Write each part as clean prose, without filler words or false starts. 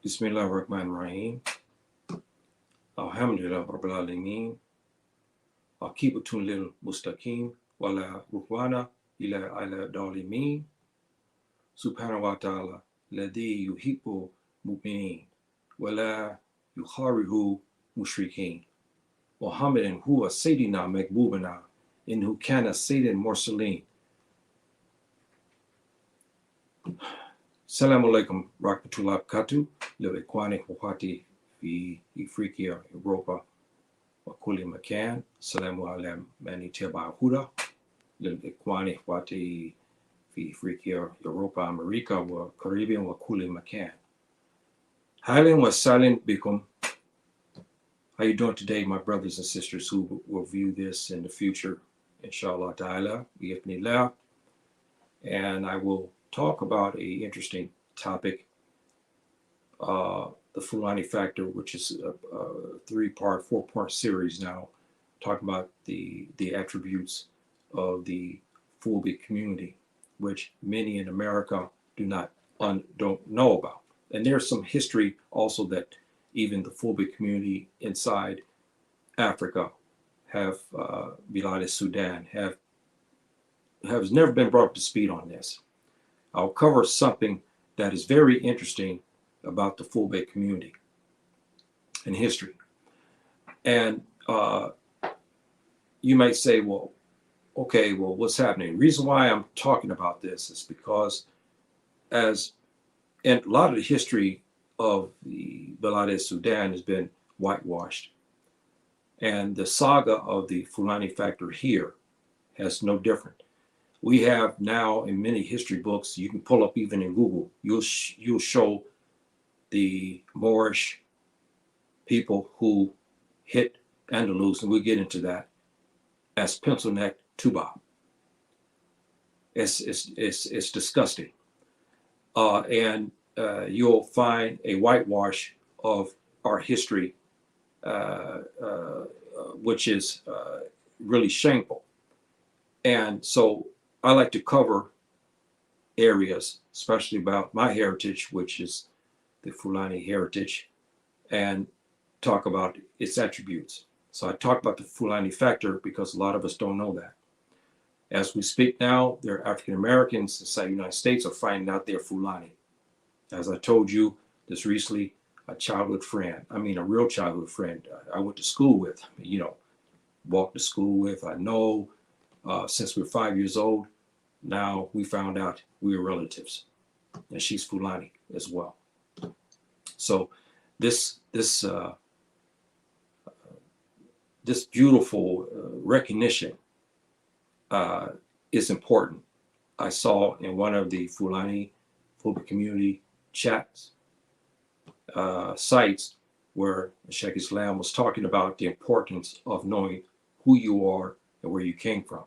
Bismillahirrahmanirrahim. Alhamdulillah Rabbil Alameen. Akibatun lil mustaqim wala rukwana ila ala dalimin. Subhanahu wa ta'ala ladhi yuhibbu mu'minin wala yukharihu mushrikeen. Muhammadan huwa sayyidina makbubana inhu kana sayyidan mursaleen. Assalamu alaikum rahmatullahi wabarakatuh. Ikhwani wahati fi Afrika, Europa, wa kulli makan. Assalamu ala mani taba huda. Ikhwani wahati fi Afrika, Europa, America, wa Caribbean, wa kulli makan. Highland wa silent bikum. How you doing today, my brothers and sisters who will view this in the future, inshallah ta'ala, bi'ithnillah. And I will talk about an interesting topic, the Fulani factor, which is a three-part, four-part series now, talking about the attributes of the Fulbe community, which many in America don't know about. And there's some history also that even the Fulbe community inside Africa have, Bilad Sudan, has never been brought up to speed on this. I'll cover something that is very interesting about the Fulbe community and history. And you might say, well, okay, well, what's happening? The reason why I'm talking about this is because and a lot of the history of the Bilad Sudan has been whitewashed. And the saga of the Fulani factor here has no different. We have now in many history books, you can pull up even in Google, you'll show the Moorish people who hit Andalus, and we'll get into that, as pencil-neck Toubab. It's disgusting. And you'll find a whitewash of our history, which is really shameful. And so I like to cover areas, especially about my heritage, which is the Fulani heritage, and talk about its attributes. So I talk about the Fulani factor because a lot of us don't know that. As we speak now, there are African Americans inside the United States are finding out they're Fulani. As I told you just recently, a childhood friend, I mean a real childhood friend, I went to school with, walked to school with, I know since we were 5 years old. Now we found out we were relatives, and she's Fulani as well. So this beautiful recognition is important. I saw in one of the Fulani community chats sites where Sheikh Islam was talking about the importance of knowing who you are and where you came from.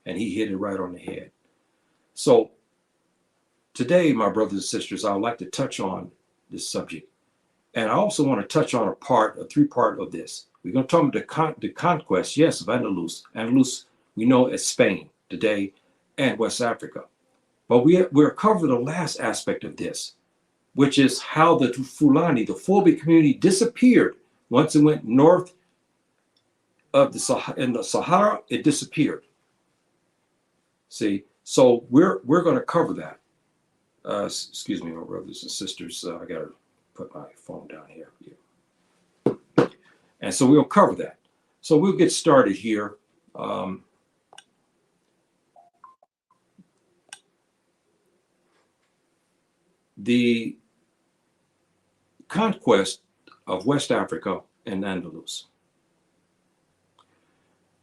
And he hit it right on the head. So today, my brothers and sisters, I would like to touch on this subject. And I also want to touch on a three-part of this. We're going to talk about the conquest, yes, of Andalus. Andalus, we know as Spain today and West Africa. But we're covering the last aspect of this, which is how the Fulani, the Fulbe community, disappeared. Once it went north of the Sahara, it disappeared. See, so we're going to cover that. Excuse me, my brothers and sisters. I got to put my phone down here. Yeah. And so we'll cover that. So we'll get started here. The conquest of West Africa and Andalus.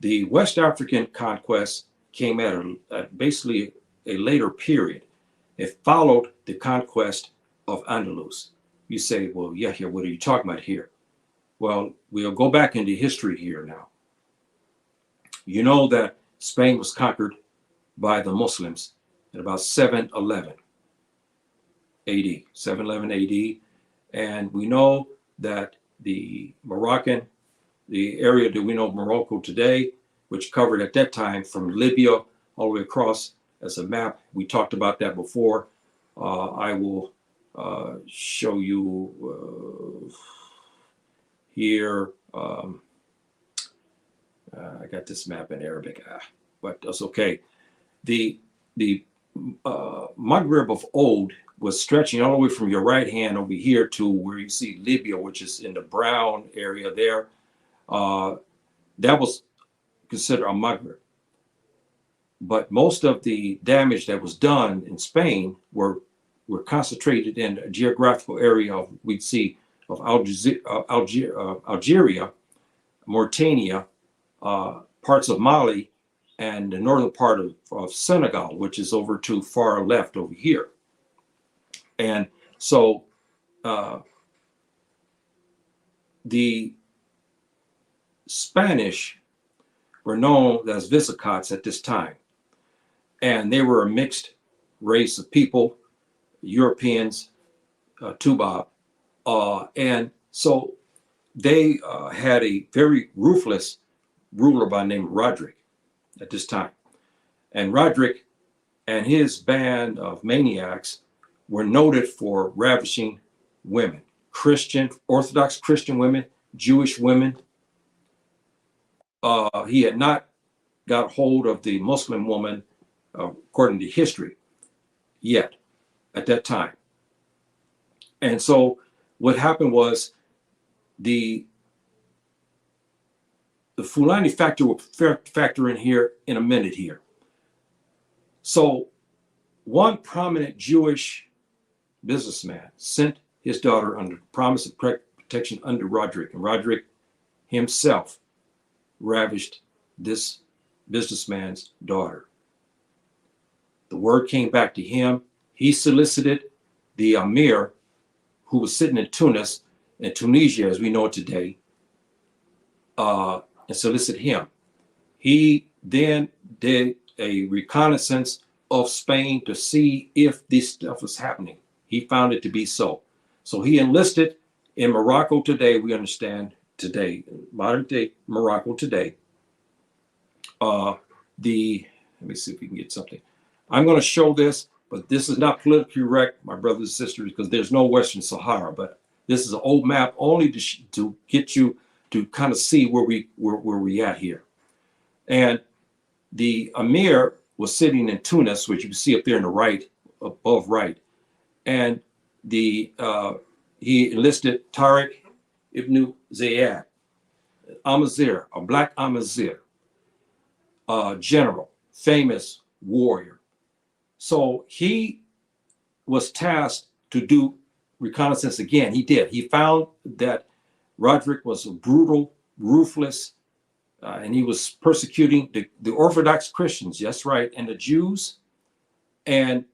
The West African conquest came at basically a later period. It followed the conquest of Andalus. You say, well, yeah, what are you talking about here? Well, we'll go back into history here now. You know that Spain was conquered by the Muslims in about 711 AD, 711 AD. And we know that the area that we know Morocco today, which covered at that time from Libya all the way across as a map. We talked about that before. I will show you here. I got this map in Arabic, but that's okay. The Maghreb of old was stretching all the way from your right hand over here to where you see Libya, which is in the brown area there. That was considered a Maghreb. But most of the damage that was done in Spain were concentrated in a geographical area of, we'd see, of Algeria, Mauritania, parts of Mali, and the northern part of Senegal, which is over to far left over here. And so the Spanish were known as Visigoths at this time. And they were a mixed race of people, Europeans, Toubab. And so they had a very ruthless ruler by the name of Roderick at this time. And Roderick and his band of maniacs were noted for ravishing women, Christian, Orthodox Christian women, Jewish women. He had not got hold of the Muslim woman, according to history, yet at that time. And so what happened was the Fulani factor will factor in here in a minute here. So one prominent Jewish businessman sent his daughter under promise of protection under Roderick, and Roderick himself ravished this businessman's daughter. The word came back to him. He solicited the Amir, who was sitting in Tunis, in Tunisia, as we know it today, and solicited him. He then did a reconnaissance of Spain to see if this stuff was happening. He found it to be so. So he enlisted in Morocco today, we understand today, modern day Morocco today. Let me see if we can get something. I'm going to show this, but this is not politically correct, my brothers and sisters, because there's no Western Sahara. But this is an old map only to get you to kind of see where we at here. And the Amir was sitting in Tunis, which you can see up there in the right, above right, and he enlisted Tariq ibn Zayed, Amazir, a black Amazir, general, famous warrior. So he was tasked to do reconnaissance again. He did. He found that Roderick was a brutal, ruthless, and he was persecuting the Orthodox Christians, yes, right, and the Jews. And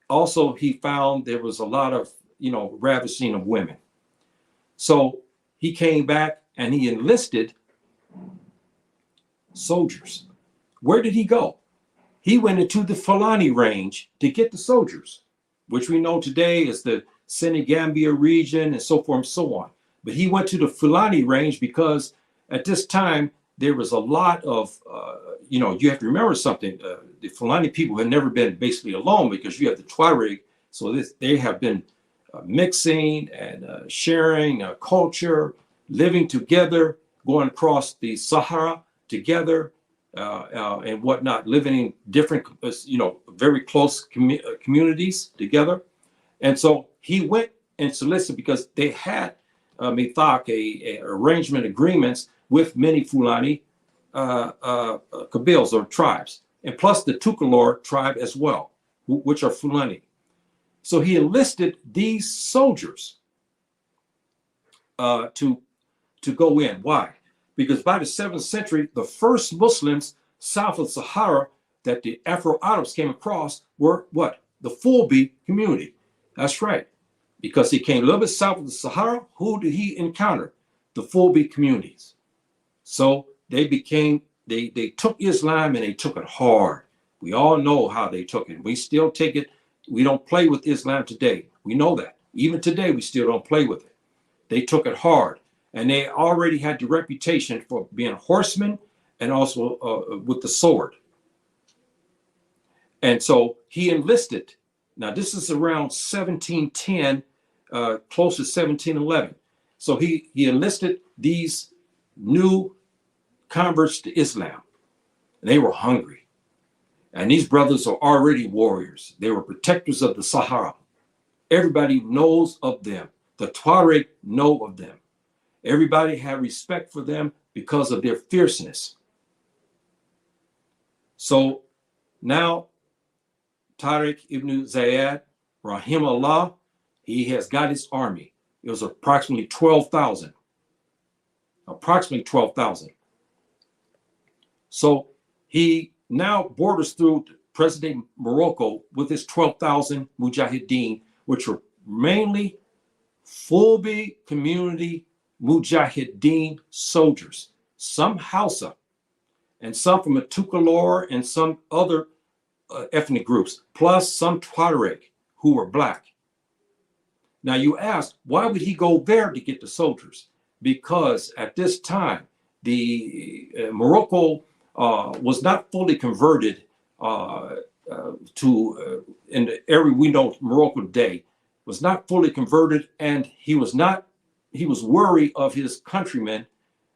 also he found there was a lot of, ravishing of women. So he came back and he enlisted soldiers. Where did he go? He went into the Fulani range to get the soldiers, which we know today is the Senegambia region and so forth and so on. But he went to the Fulani range because at this time, there was a lot of, you have to remember something. The Fulani people had never been basically alone because you have the Tuareg. So they have been mixing and sharing culture, living together, going across the Sahara together, and whatnot, living in different, very close communities together. And so he went and solicited because they had mithaq, a arrangement agreements with many Fulani Kabils or tribes, and plus the Tukulor tribe as well, which are Fulani. So he enlisted these soldiers to go in. Why? Because by the 7th century, the first Muslims south of Sahara that the Afro-Arabs came across were what? The Fulbe community. That's right. Because he came a little bit south of the Sahara, who did he encounter? The Fulbe communities. So they took Islam and they took it hard. We all know how they took it. We still take it. We don't play with Islam today. We know that. Even today, we still don't play with it. They took it hard. And they already had the reputation for being horsemen and also with the sword. And so he enlisted Now, this is around 1710, close to 1711. So he enlisted these new converts to Islam, and they were hungry. And these brothers are already warriors. They were protectors of the Sahara. Everybody knows of them. The Tuareg know of them. Everybody had respect for them because of their fierceness. So now Tariq ibn Zayed, rahimahullah, he has got his army. It was approximately 12,000. Approximately 12,000. So he now borders through present-day Morocco with his 12,000 Mujahideen, which were mainly Fulbe community Mujahideen soldiers, some Hausa, and some from Tukulor and some other ethnic groups, plus some Tuareg who were black. Now you ask, why would he go there to get the soldiers? Because at this time, the Morocco was not fully converted in the area we know Morocco today, was not fully converted, and he was wary of his countrymen.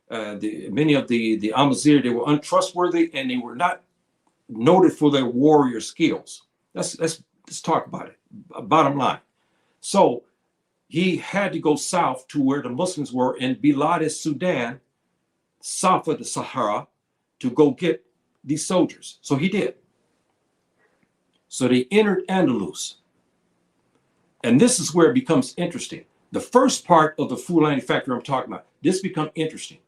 Many of the Amazigh, they were untrustworthy, and they were not noted for their warrior skills. Let's talk about it. Bottom line. So he had to go south to where the Muslims were in Bilad Sudan, south of the Sahara, to go get these soldiers. So he did. So they entered Andalus. And this is where it becomes interesting. The first part of the Fulani factor I'm talking about, this becomes interesting.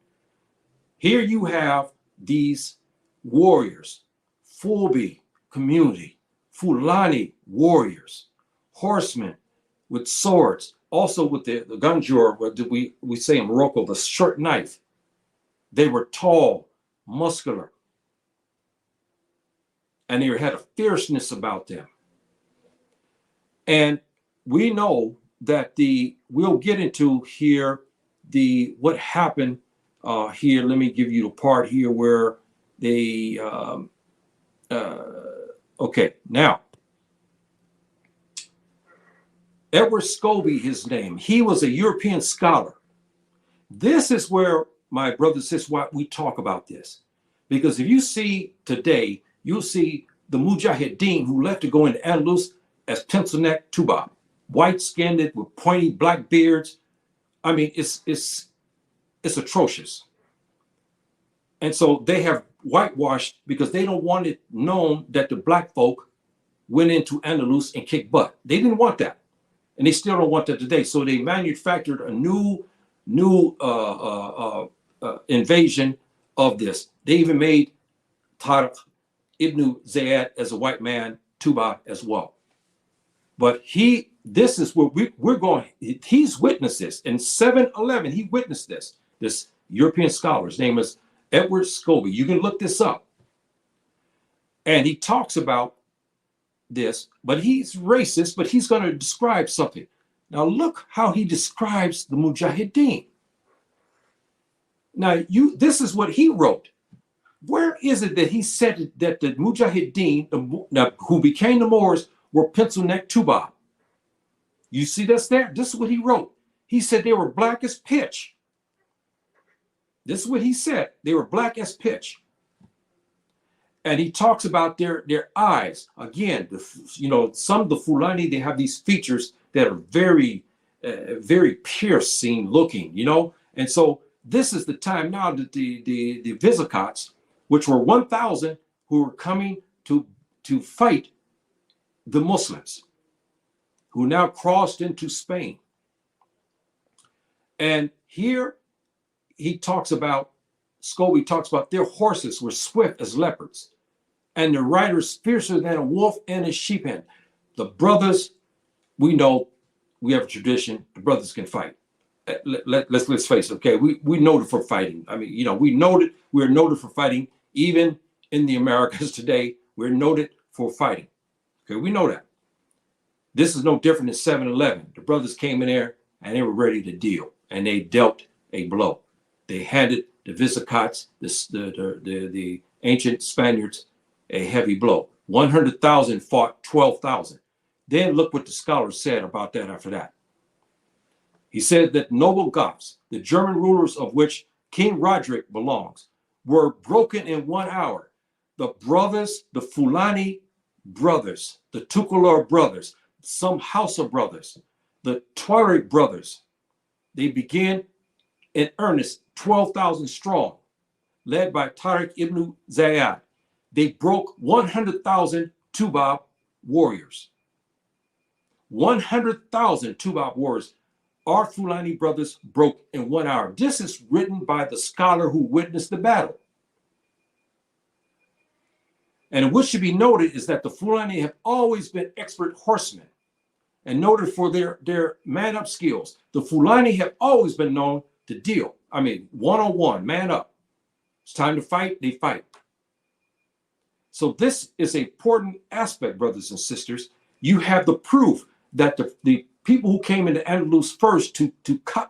Here you have these warriors, Fulbe community, Fulani warriors, horsemen with swords, also with the ganjour, what do we say in Morocco, the short knife. They were tall, muscular, and they had a fierceness about them. And we know that we'll get into here what happened here. Let me give you the part here where they okay, now Edward Scobie, his name, he was a European scholar. This is where, my brothers, this is why we talk about this. Because if you see today, you'll see the Mujahideen who left to go into Andalus as pencil neck Toubab, white-skinned with pointy black beards. I mean, it's atrocious. And so they have whitewashed because they don't want it known that the black folk went into Andalus and kicked butt. They didn't want that. And they still don't want that today. So they manufactured a new invasion of this. They even made Tariq ibn Zayed as a white man, Toubab as well. But this is where we're going. He's witnessed this. In 711, he witnessed this. This European scholar, his name is Edward Scobie. You can look this up. And he talks about this, but he's racist, but he's going to describe something. Now look how he describes the Mujahideen. Now this is what he wrote. Where is it that he said that the Mujahideen, who became the Moors, were pencil neck Toubab? You see that's there? This is what he wrote. He said they were black as pitch. This is what he said. They were black as pitch. And he talks about their eyes. Again, some of the Fulani, they have these features that are very, very piercing looking, And so this is the time now that the Visigoths, which were 1,000 who were coming to fight the Muslims, who now crossed into Spain. And here Scobie talks about their horses were swift as leopards, and the riders fiercer than a wolf and a sheep hen. The brothers, we know, we have a tradition, the brothers can fight. Let's face it, okay? We noted for fighting. I mean, we're noted for fighting. Even in the Americas today, we're noted for fighting. Okay, we know that. This is no different than 7-11. The brothers came in there and they were ready to deal, and they dealt a blow. They handed the Visigoths, the ancient Spaniards, a heavy blow. 100,000 fought 12,000. Then look what the scholar said about that after that. He said that noble Goths, the German rulers of which King Roderick belongs, were broken in 1 hour. The brothers, the Fulani brothers, the Tukulor brothers, some Hausa brothers, the Tuareg brothers, they began in earnest, 12,000 strong, led by Tariq ibn Zayed. They broke 100,000 Toubab warriors. 100,000 Toubab warriors. Our Fulani brothers broke in 1 hour. This is written by the scholar who witnessed the battle. And what should be noted is that the Fulani have always been expert horsemen and noted for their man-up skills. The Fulani have always been known to deal. I mean, one-on-one, man up. It's time to fight, they fight. So this is an important aspect, brothers and sisters. You have the proof that the people who came into Andalus first to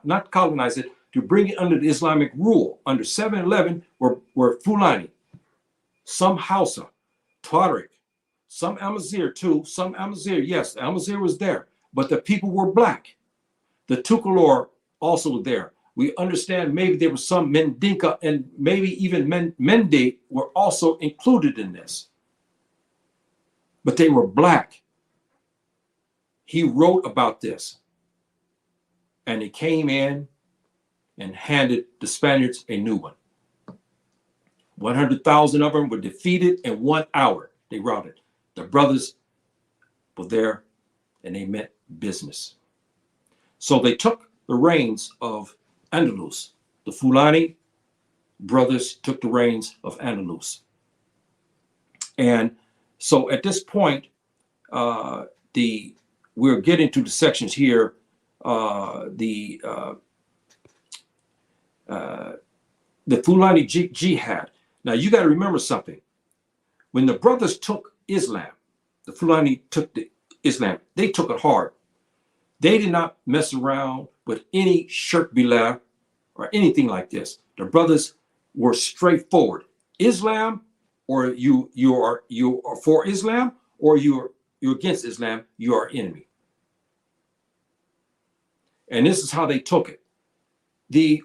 not colonize it, to bring it under the Islamic rule, under 711, were Fulani, some Hausa, Tuareg, some Amazigh too, some Amazigh, yes, the Amazigh was there, but the people were black. The Tukulor also there. We understand maybe there was some Mendinka and maybe even Mende were also included in this. But they were black. He wrote about this. And he came in and handed the Spaniards a new one. 100,000 of them were defeated in 1 hour. They routed. The brothers were there and they meant business. So they took the reins of Andalus. The Fulani brothers took the reins of Andalus. And so at this point, we're getting to the sections here. The Fulani Jihad. Now you got to remember something. When the brothers took Islam, the Fulani took the Islam, they took it hard. They did not mess around with any shirk billah or anything like this. The brothers were straightforward. Islam, or you are for Islam, or you're against Islam, you are enemy. And this is how they took it. The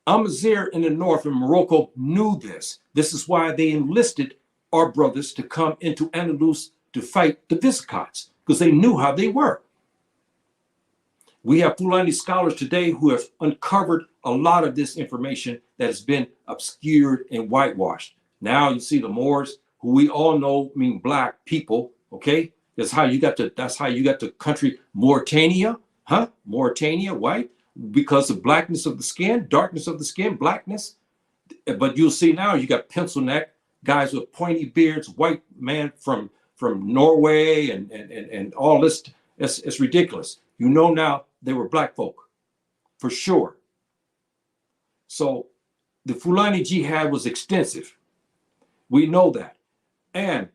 Amazigh in the north of Morocco knew this. This is why they enlisted our brothers to come into Andalus to fight the Visigoths, because they knew how they were. We have Fulani scholars today who have uncovered a lot of this information that has been obscured and whitewashed. Now you see the Moors, who we all know mean black people, okay? That's how you got the country Mauritania, huh? Mauritania, white, because of blackness of the skin, darkness of the skin, blackness. But you'll see now you got pencil neck, guys with pointy beards, white man from Norway and all this. It's ridiculous. You know now they were black folk, for sure. So the Fulani Jihad was extensive. We know that. And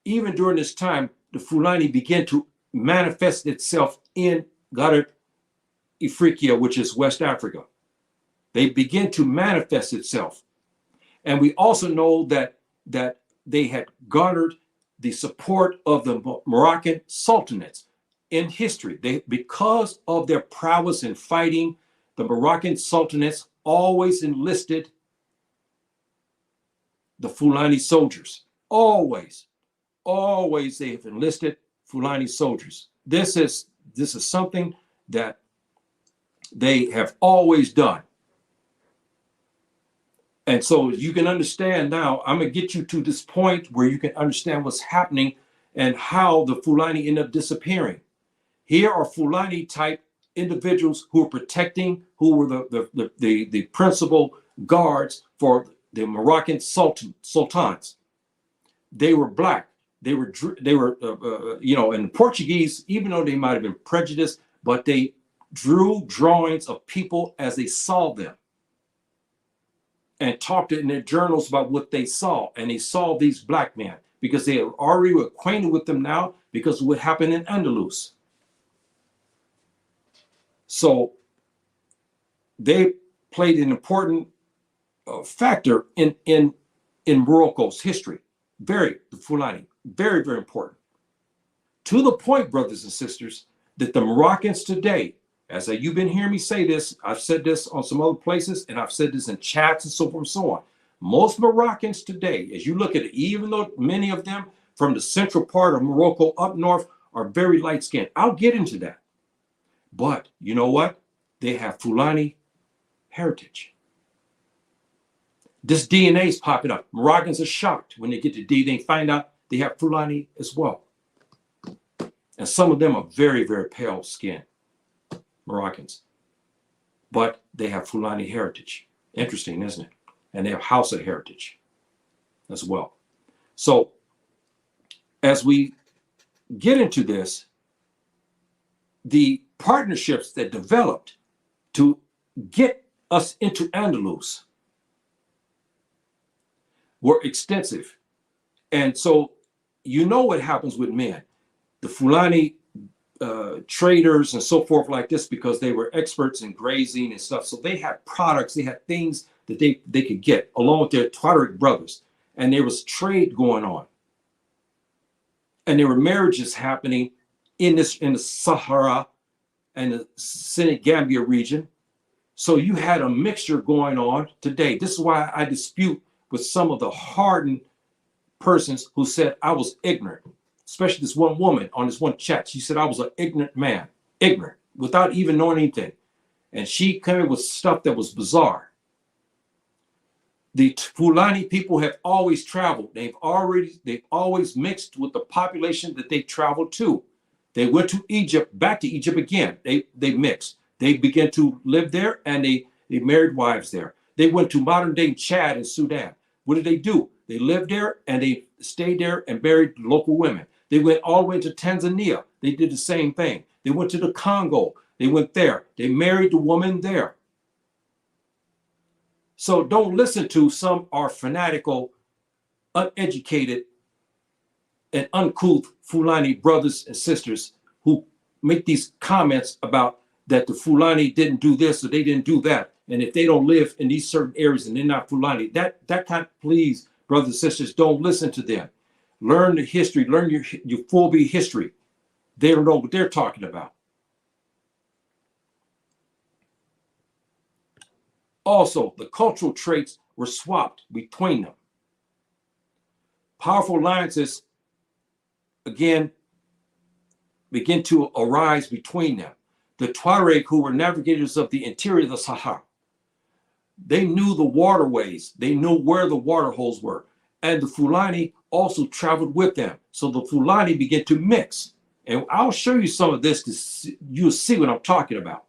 even during this time, the Fulani began to manifest itself in Garib Ifriqiya, which is West Africa. They begin to manifest itself. And we also know that they had garnered the support of the Moroccan sultanates in history. Because of their prowess in fighting, the Moroccan sultanates always enlisted the Fulani soldiers. Always they have enlisted Fulani soldiers. This is something that they have always done. And so you can understand now, I'm going to get you to this point where you can understand what's happening and how the Fulani end up disappearing. Here are Fulani type individuals who are protecting, who were the principal guards for the Moroccan sultans. They were black. They were and the Portuguese, even though they might have been prejudiced, but they drew drawings of people as they saw them and talked in their journals about what they saw. And they saw these black men because they are already acquainted with them now because of what happened in Andalus. So they played an important factor in Morocco's history. The Fulani, very, very important. To the point, brothers and sisters, that the Moroccans today, you've been hearing me say this, I've said this on some other places, and I've said this in chats and so forth and so on. Most Moroccans today, as you look at it, even though many of them from the central part of Morocco up north are very light skinned, I'll get into that. But you know what? They have Fulani heritage. This DNA is popping up. Moroccans are shocked when they get to DNA and find out they have Fulani as well. And some of them are very, very pale skinned Moroccans. But they have Fulani heritage. Interesting, isn't it? And they have Hausa heritage as well. So as we get into this, the partnerships that developed to get us into Andalus were extensive. And so you know what happens with men. The Fulani traders and so forth like this, because they were experts in grazing and stuff. So they had products, they had things that they could get along with their Tuareg brothers. And there was trade going on. And there were marriages happening in the Sahara and the Senegambia region. So you had a mixture going on today. This is why I dispute with some of the hardened persons who said I was ignorant, especially this one woman on this one chat. She said I was an ignorant man, ignorant, without even knowing anything. And she came with stuff that was bizarre. The Fulani people have always traveled. They've always mixed with the population that they traveled to. They went to Egypt, back to Egypt again. They mixed. They began to live there, and they married wives there. They went to modern day Chad and Sudan. What did they do? They lived there and they stayed there and married local women. They went all the way to Tanzania. They did the same thing. They went to the Congo. They went there. They married the woman there. So don't listen to some are fanatical, uneducated, and uncouth Fulani brothers and sisters who make these comments about that the Fulani didn't do this or they didn't do that. And if they don't live in these certain areas and they're not Fulani, that kind of, please, brothers and sisters, don't listen to them. Learn the history, learn your Fulbe history. They don't know what they're talking about. Also, the cultural traits were swapped between them. Powerful alliances, again, begin to arise between them. The Tuareg, who were navigators of the interior of the Sahara, they knew the waterways. They knew where the water holes were. And the Fulani also traveled with them. So the Fulani began to mix. And I'll show you some of this. You'll see what I'm talking about.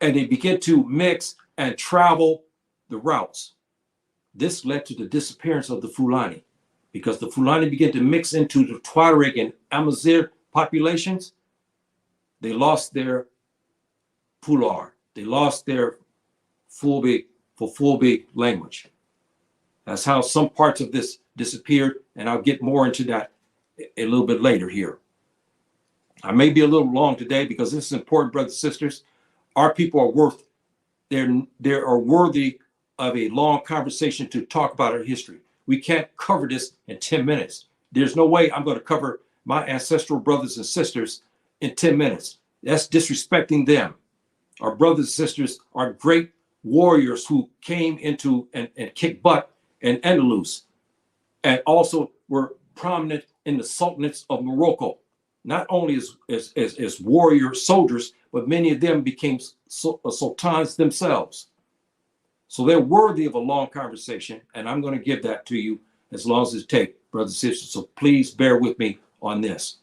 And they began to mix and travel the routes. This led to the disappearance of the Fulani, because the Fulani began to mix into the Tuareg and Amazigh populations. They lost their Pulaar. They lost their Fulbe language. That's how some parts of this disappeared, and I'll get more into that a little bit later here. I may be a little long today because this is important, brothers and sisters. Our people are they are worthy of a long conversation to talk about our history. We can't cover this in 10 minutes. There's no way I'm going to cover my ancestral brothers and sisters in 10 minutes. That's disrespecting them. Our brothers and sisters are great warriors who came into and kicked butt in Andalus, and also were prominent in the sultanates of Morocco, not only as warrior soldiers, but many of them became sultans themselves. So they're worthy of a long conversation, and I'm going to give that to you as long as it takes, brothers and sisters. So please bear with me on this.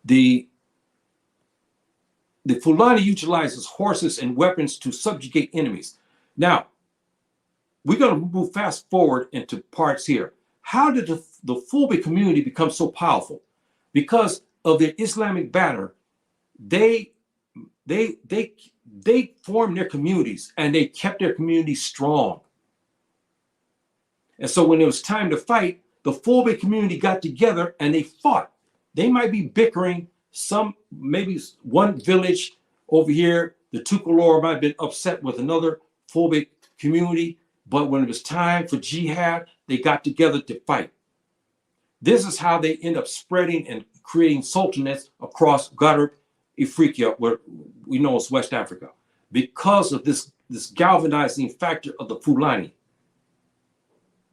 The Fulani utilizes horses and weapons to subjugate enemies. Now, we're going to move fast forward into parts here. How did the Fulbe community become so powerful? Because of their Islamic banner, they formed their communities and they kept their communities strong. And so when it was time to fight, the Fulbe community got together and they fought. They might be bickering. Maybe one village over here, the Tukulor might have been upset with another Fulbe community, but when it was time for jihad, they got together to fight. This is how they end up spreading and creating sultanates across Garib Africa, where we know as West Africa, because of this galvanizing factor of the Fulani.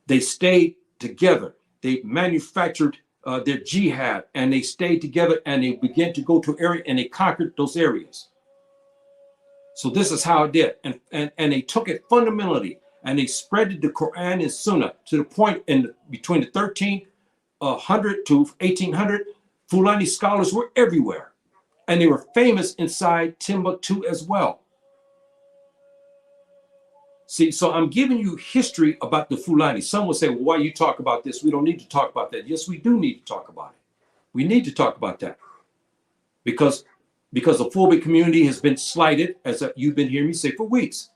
They stayed together. They manufactured their jihad, and they stayed together, and they began to go to area, and they conquered those areas. So this is how it did, and they took it fundamentally, and they spread the Quran and Sunnah to the point between the 1300 to 1800, Fulani scholars were everywhere, and they were famous inside Timbuktu as well. See, so I'm giving you history about the Fulani. Some will say, well, why you talk about this? We don't need to talk about that. Yes, we do need to talk about it. We need to talk about that because the Fulbe community has been slighted, as you've been hearing me say for weeks.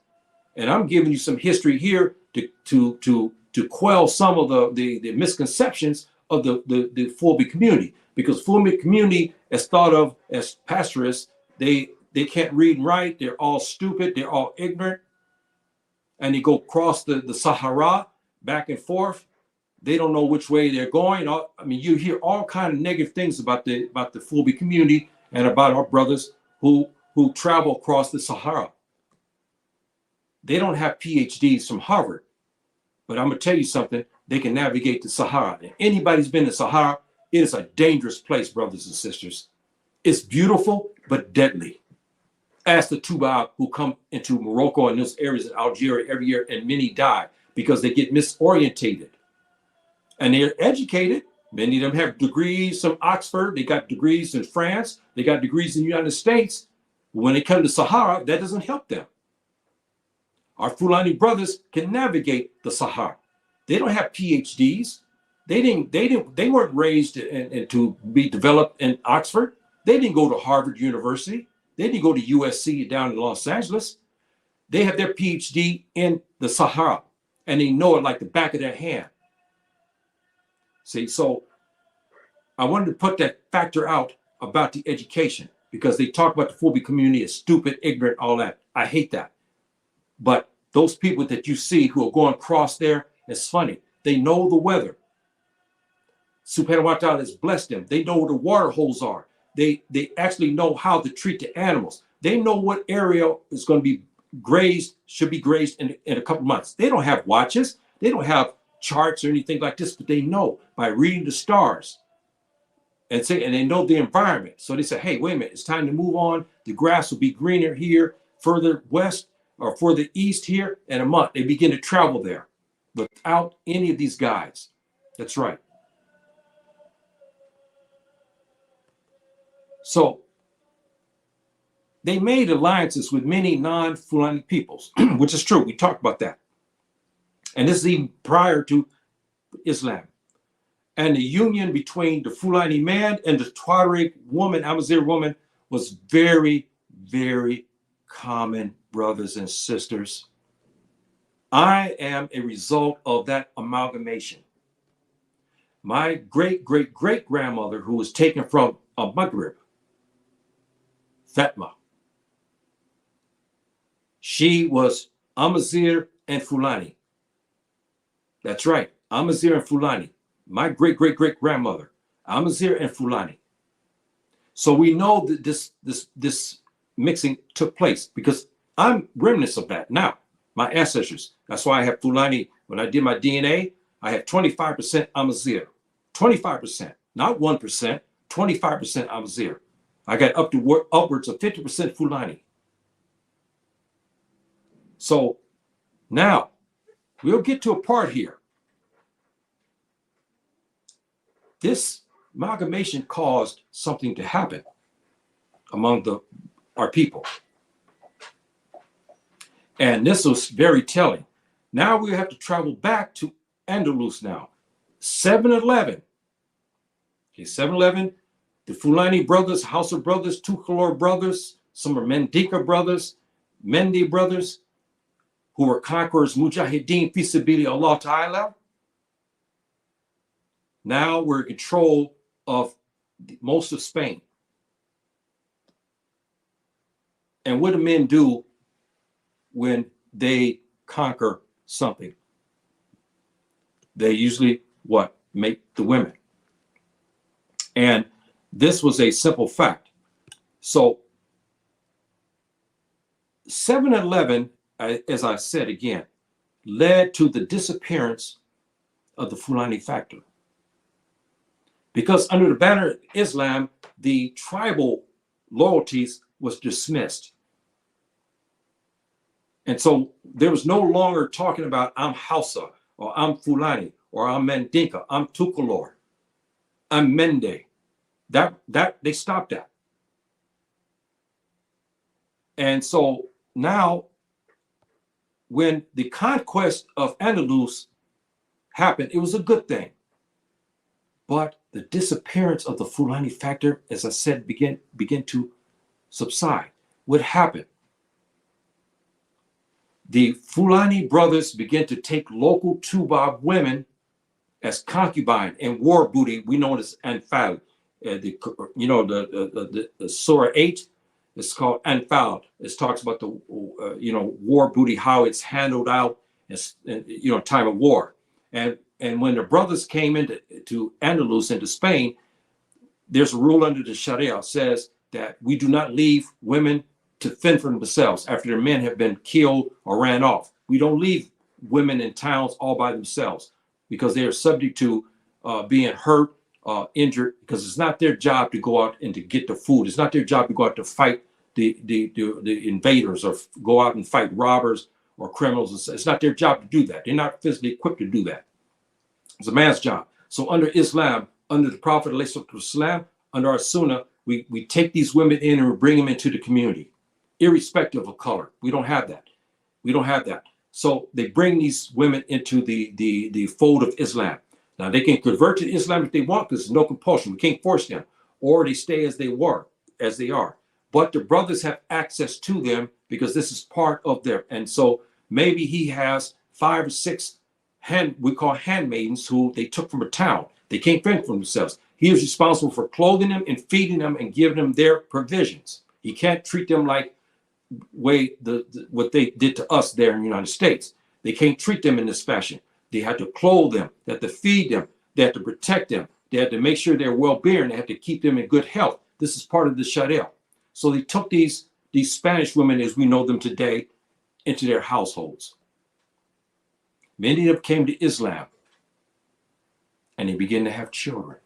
And I'm giving you some history here to quell some of the misconceptions of the Fulbe community, because Fulbe community is thought of as pastoralists. They can't read and write. They're all stupid. They're all ignorant. And they go across the Sahara back and forth. They don't know which way they're going. I mean, you hear all kinds of negative things about the Fulbe community and about our brothers who travel across the Sahara. They don't have PhDs from Harvard, but I'm gonna tell you something. They can navigate the Sahara. And anybody's been to Sahara, it is a dangerous place, brothers and sisters. It's beautiful, but deadly. Ask the Toubab who come into Morocco and those areas in Algeria every year, and many die because they get misorientated. And they're educated. Many of them have degrees from Oxford. They got degrees in France. They got degrees in the United States. When they come to Sahara, that doesn't help them. Our Fulani brothers can navigate the Sahara. They don't have PhDs. They weren't raised and to be developed in Oxford. They didn't go to Harvard University. They didn't go to USC down in Los Angeles. They have their PhD in the Sahara, and they know it like the back of their hand. See, so I wanted to put that factor out about the education, because they talk about the Fulbe community as stupid, ignorant, all that. I hate that. But those people that you see who are going across there, it's funny. They know the weather. Subhanahu wa ta'ala has blessed them. They know where the water holes are. They actually know how to treat the animals. They know what area is going to be grazed, should be grazed in a couple of months. They don't have watches. They don't have charts or anything like this, but they know by reading the stars and they know the environment. So they say, hey, wait a minute, it's time to move on. The grass will be greener here, further west or further east here in a month. They begin to travel there without any of these guides. That's right. So they made alliances with many non-Fulani peoples, which is true. We talked about that. And this is even prior to Islam. And the union between the Fulani man and the Tuareg woman, Amazigh woman, was very, very common, brothers and sisters. I am a result of that amalgamation. My great-great-great-grandmother, who was taken from Maghreb, Fatma, she was Amazigh and Fulani. That's right, Amazigh and Fulani. My great-great-great-grandmother, Amazigh and Fulani. So we know that this mixing took place because I'm remnants of that now, my ancestors. That's why I have Fulani. When I did my DNA, I have 25% Amazigh, 25%, not 1%, 25% Amazigh. I got upwards of 50% Fulani. So now we'll get to a part here. This amalgamation caused something to happen among our people. And this was very telling. Now we have to travel back to Andalus now. 711. Okay, 711. The Fulani brothers, House of Brothers, Tukulor brothers, some are Mendika brothers, Mendi brothers, who were conquerors, Mujahideen, Fisabili Allah Ta'ala. Now we're in control of most of Spain. And what do men do when they conquer something? They usually, what? Make the women. And this was a simple fact. So 7/11, as I said again, led to the disappearance of the Fulani factor. Because under the banner of Islam, the tribal loyalties was dismissed. And so there was no longer talking about I'm Hausa, or I'm Fulani, or I'm Mandinka, I'm Tukulor, I'm Mende. That they stopped that. And so now, when the conquest of Andalus happened, it was a good thing. But the disappearance of the Fulani factor, as I said, began to subside. What happened? The Fulani brothers began to take local Toubab women as concubine and war booty. We know it as Anfal. The Surah 8, it's called Anfal. It talks about the war booty, how it's handled out in time of war. And when the brothers came into Andalus, into Spain, there's a rule under the Sharia says that we do not leave women to fend for themselves after their men have been killed or ran off. We don't leave women in towns all by themselves because they are subject to being hurt, injured, because it's not their job to go out and to get the food. It's not their job to go out to fight the invaders or go out and fight robbers or criminals. It's not their job to do that. They're not physically equipped to do that. It's a man's job. So under Islam, under the Prophet ﷺ, under our Sunnah, we take these women in and we bring them into the community, irrespective of color. We don't have that. We don't have that. So they bring these women into the fold of Islam. Now they can convert to Islam if they want, because there's no compulsion. We can't force them, or they stay as they are. But the brothers have access to them because this is part of their. And so maybe he has 5 or 6 we call handmaidens who they took from a town. They can't fend for themselves. He is responsible for clothing them and feeding them and giving them their provisions. He can't treat them like what they did to us there in the United States. They can't treat them in this fashion. They had to clothe them, they had to feed them, they had to protect them, they had to make sure their well-being, they had to keep them in good health. This is part of the Sharia. So they took these Spanish women as we know them today into their households. Many of them came to Islam and they began to have children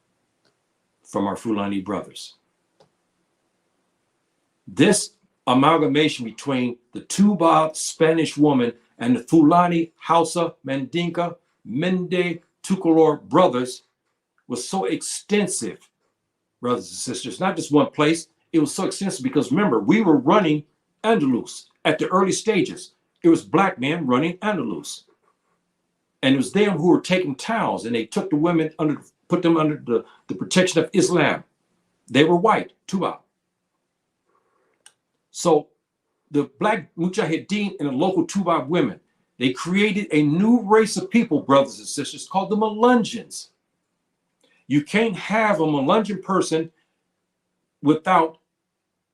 from our Fulani brothers. This amalgamation between the Toubab Spanish woman and the Fulani, Hausa, Mandinka, Mende, Tukulor brothers was so extensive, brothers and sisters, not just one place. It was so extensive because remember, we were running Andalus at the early stages. It was black men running Andalus. And it was them who were taking towns, and they took the women put them under the protection of Islam. They were white, Toubab. So the black Mujahideen and the local Toubab women, they created a new race of people, brothers and sisters, called the Melungeons. You can't have a Melungeon person without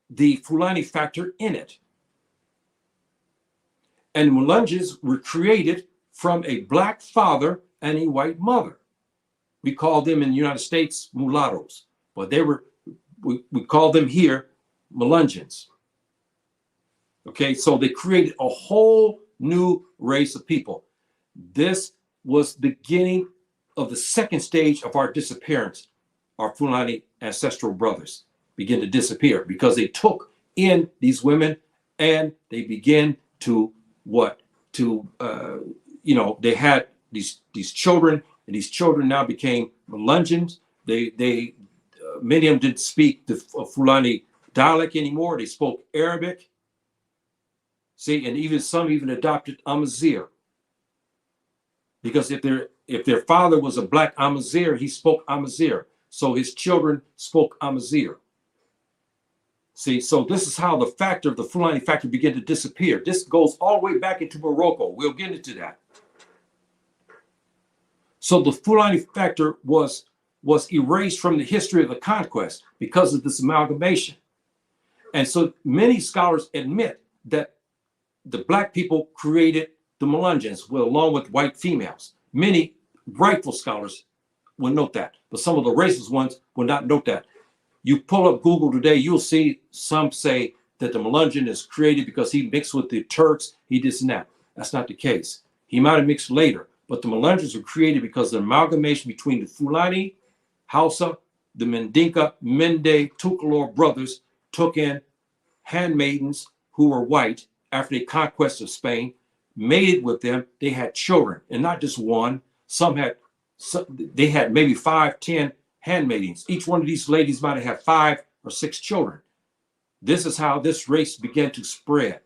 the Fulani factor in it. And Melungeons were created from a black father and a white mother. We call them in the United States mulattoes, but we call them here Melungeons. Okay, so they created a whole new race of people. This was the beginning of the second stage of our disappearance. Our Fulani ancestral brothers began to disappear because they took in these women and they began to they had these children, and these children now became Melungeons. They many of them didn't speak the Fulani dialect anymore. They spoke Arabic. See, and some adopted Amazigh, because if their father was a black Amazigh, he spoke Amazigh, so his children spoke Amazigh. See, so this is how the factor of the Fulani factor began to disappear. This goes all the way back into Morocco. We'll get into that. So the Fulani factor was erased from the history of the conquest because of this amalgamation. And so many scholars admit that the black people created the Melungeons, along with white females. Many rightful scholars will note that, but some of the racist ones will not note that. You pull up Google today, you'll see some say that the Melungeon is created because he mixed with the Turks, he this and that. That's not the case. He might have mixed later, but the Melungeons were created because of the amalgamation between the Fulani, Hausa, the Mendinka, Mende, Tukulor brothers took in handmaidens who were white after the conquest of Spain, mated with them. They had children, and not just one. They had maybe 5, 10 handmaidens. Each one of these ladies might have had 5 or 6 children. This is how this race began to spread.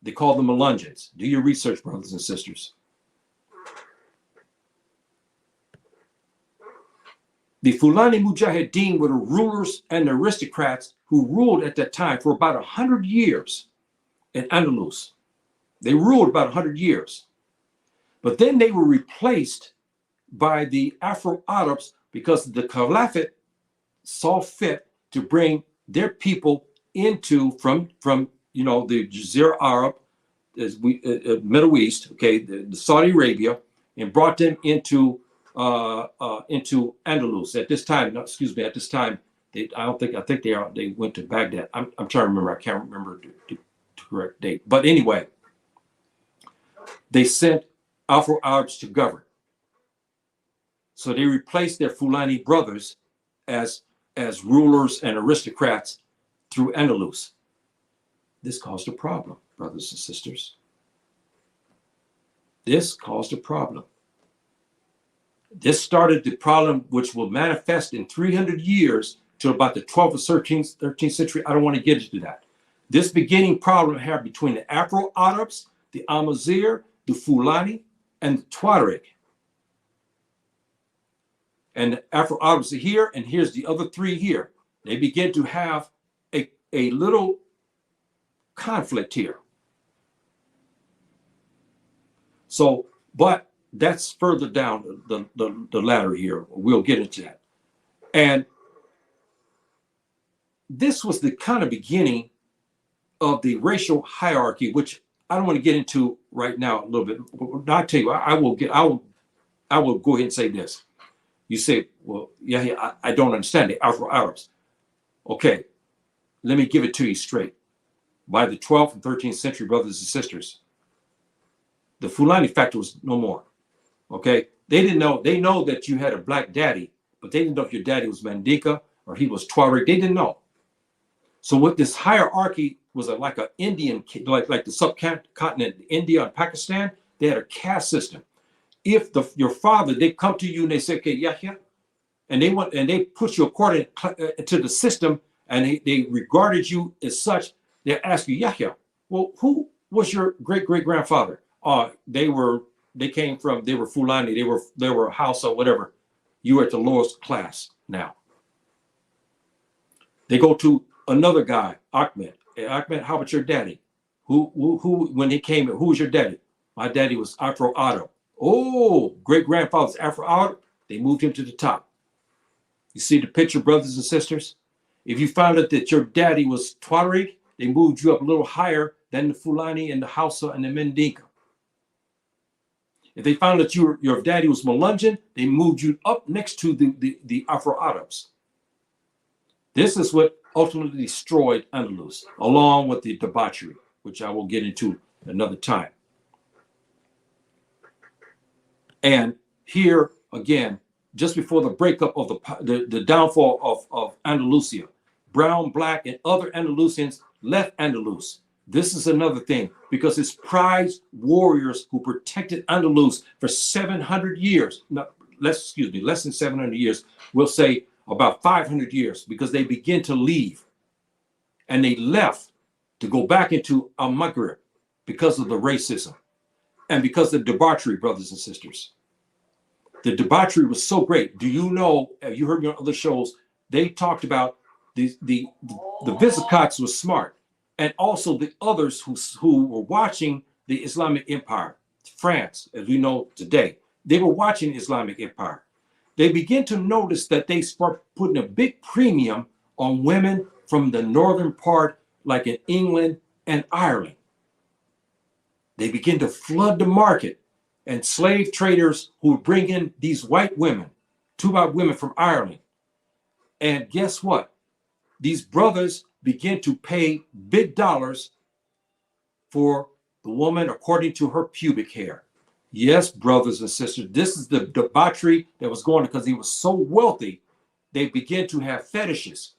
They call them Melungeons. Do your research, brothers and sisters. The Fula Mujahideen were the rulers and the aristocrats who ruled at that time for about 100 years in Andalus. They ruled about 100 years. But then they were replaced by the Afro-Arabs because the Caliphate saw fit to bring their people into from the Jazeera Arab, Middle East, okay, the Saudi Arabia, and brought them into Andalus at this time. No, excuse me. At this time, I think they went to Baghdad. I'm trying to remember. I can't remember the correct date. But anyway, they sent Afro-Arabs to govern. So they replaced their Fulani brothers as rulers and aristocrats through Andalus. This caused a problem, brothers and sisters. This caused a problem. This started the problem which will manifest in 300 years to about the 12th or 13th century. I don't want to get into that. This beginning problem had between the Afro-Arabs, the Amazigh, the Fulani, and the Tuareg. And the Afro-Arabs are here, and here's the other 3 here. They begin to have a little conflict here. So, but that's further down the ladder here. We'll get into that. And this was the kind of beginning of the racial hierarchy, which I don't want to get into right now a little bit. I'll tell you, I will go ahead and say this. You say, well, yeah, I don't understand the Afro-Arabs. Okay, let me give it to you straight. By the 12th and 13th century, brothers and sisters, the Fulani factor was no more. Okay, they didn't know. They know that you had a black daddy, but they didn't know if your daddy was Mandinka or he was Tuareg. They didn't know. So what this hierarchy was like an Indian, like the subcontinent India and Pakistan, they had a caste system. If your father, they come to you and they say, okay, Yahya, and they put you according to the system, and they regarded you as such, they ask you, Yahya, well, who was your great-great-grandfather? They were Fulani, they were Hausa, whatever. You were at the lowest class now. They go to another guy, Ahmed. Hey, Ahmed, how about your daddy? Who when he came, who was your daddy? My daddy was Afro-Arab. Oh, great-grandfather's Afro-Arab. They moved him to the top. You see the picture, brothers and sisters? If you found out that your daddy was Tuareg, they moved you up a little higher than the Fulani and the Hausa and the Mendinka. If they found that your daddy was Melungeon, they moved you up next to the Afro-Arabs. This is what ultimately destroyed Andalus, along with the debauchery, which I will get into another time. And here again, just before the breakup of the downfall of Andalusia, brown, black, and other Andalusians left Andalus. This is another thing, because it's prized warriors who protected Andalus for 700 years. Less than 700 years. We'll say about 500 years, because they begin to leave. And they left to go back into Al-Maghrib because of the racism and because of the debauchery, brothers and sisters. The debauchery was so great. Do you know, you heard me on other shows, they talked about the Visigoths was smart. And also the others who were watching the Islamic Empire, France, as we know today, they were watching the Islamic Empire. They begin to notice that they start putting a big premium on women from the northern part, like in England and Ireland. They begin to flood the market, and slave traders who bring in these white women Toubab women from Ireland. And guess what? These brothers begin to pay big dollars for the woman according to her pubic hair. Yes, brothers and sisters, this is the debauchery that was going on because he was so wealthy. They begin to have fetishes.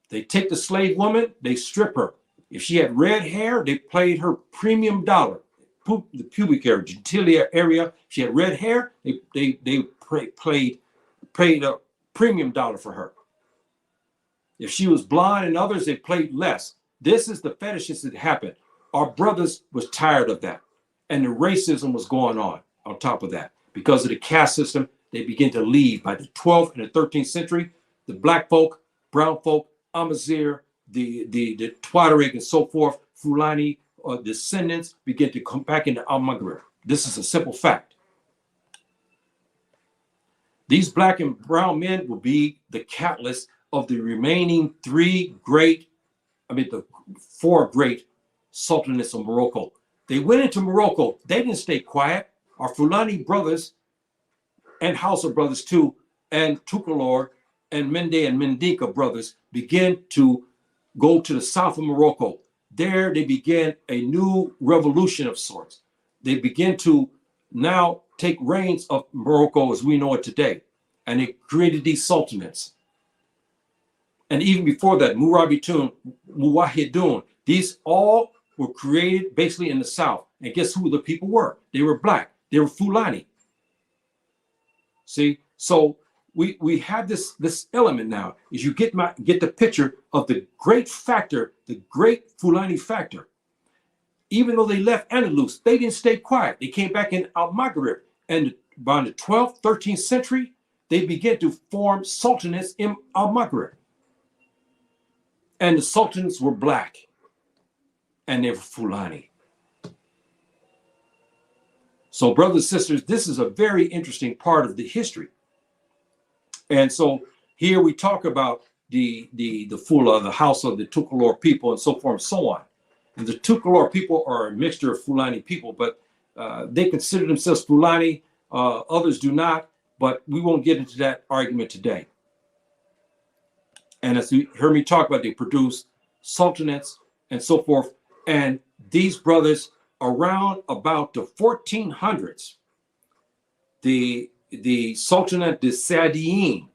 They take the slave woman, they strip her. If she had red hair, they paid her premium dollar. The pubic area, genitalia area. If she had red hair, they paid a premium dollar for her. If she was blonde and others, they paid less. This is the fetishes that happened. Our brothers was tired of that. And the racism was going on top of that. Because of the caste system, they begin to leave. By the 12th and the 13th century, the black folk, brown folk, Amazigh, the Tuareg and so forth, Fulani descendants begin to come back into Al-Maghrib. This is a simple fact. These black and brown men will be the catalyst of the remaining the four great sultanates of Morocco. They went into Morocco. They didn't stay quiet. Our Fulani brothers and Hausa brothers too, and Tukulor and Mende and Mendika brothers begin to go to the south of Morocco. There they began a new revolution of sorts. They begin to now take reins of Morocco as we know it today. And they created these sultanates. And even before that, Mujahideen, these all were created basically in the south. And guess who the people were? They were black. They were Fulani. See, so we have this element now. Is you get the picture of the great factor, the great Fulani factor. Even though they left Andalus, they didn't stay quiet. They came back in Al-Maghrib. And by the 12th, 13th century, they began to form sultanates in Al-Maghrib. And the sultans were black. And they were Fulani. So, brothers and sisters, this is a very interesting part of the history. And so here we talk about the Fula, the house of the Tukulor people, and so forth and so on. And the Tukulor people are a mixture of Fulani people, but they consider themselves Fulani. Others do not, but we won't get into that argument today. And as you heard me talk about, they produce sultanates and so forth. And these brothers, around about the 1400s, the Sultanate de Saadiyin,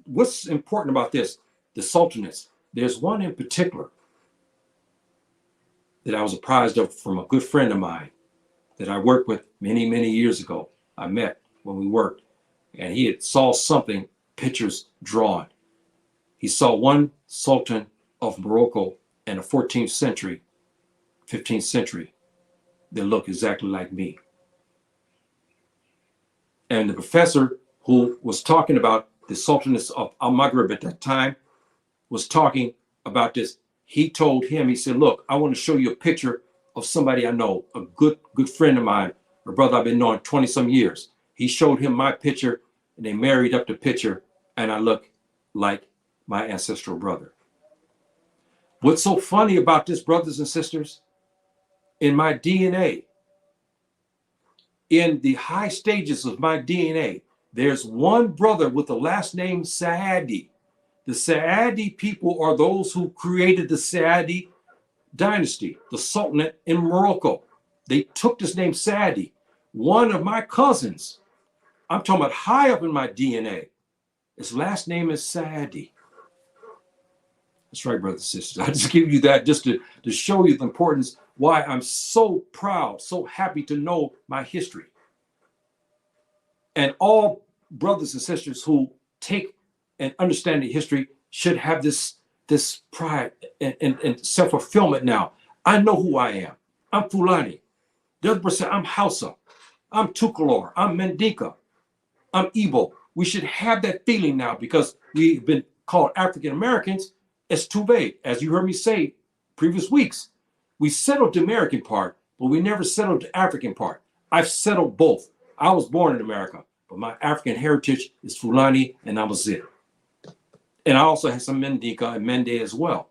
what's important about this? The sultanates. There's one in particular that I was apprised of from a good friend of mine that I worked with many, many years ago. I met when we worked, and he had saw something, pictures drawn. He saw one sultan of Morocco in the 14th century, 15th century that looked exactly like me. And the professor who was talking about the sultanates of Al-Maghrib at that time was talking about this. He told him, he said, look, I want to show you a picture of somebody I know, a good friend of mine, a brother I've been knowing 20 some years. He showed him my picture and they married up the picture and I look like my ancestral brother. What's so funny about this, brothers and sisters, in my DNA, in the high stages of my DNA, there's one brother with the last name Saadi. The Saadi people are those who created the Saadi dynasty, the Sultanate in Morocco. They took this name Saadi. One of my cousins, I'm talking about high up in my DNA, his last name is Saadi. That's right, brothers and sisters. I just give you that just to show you the importance, why I'm so proud, so happy to know my history. And all brothers and sisters who take and understand the history should have this pride and self-fulfillment now. I know who I am. I'm Fulani. The other person, I'm Hausa. I'm Tukulor. I'm Mendika. I'm Igbo. We should have that feeling now because we've been called African Americans as Toubab. As you heard me say previous weeks, we settled the American part, but we never settled the African part. I've settled both. I was born in America, but my African heritage is Fulani and Amazigh. And I also have some Mendika and Mende as well.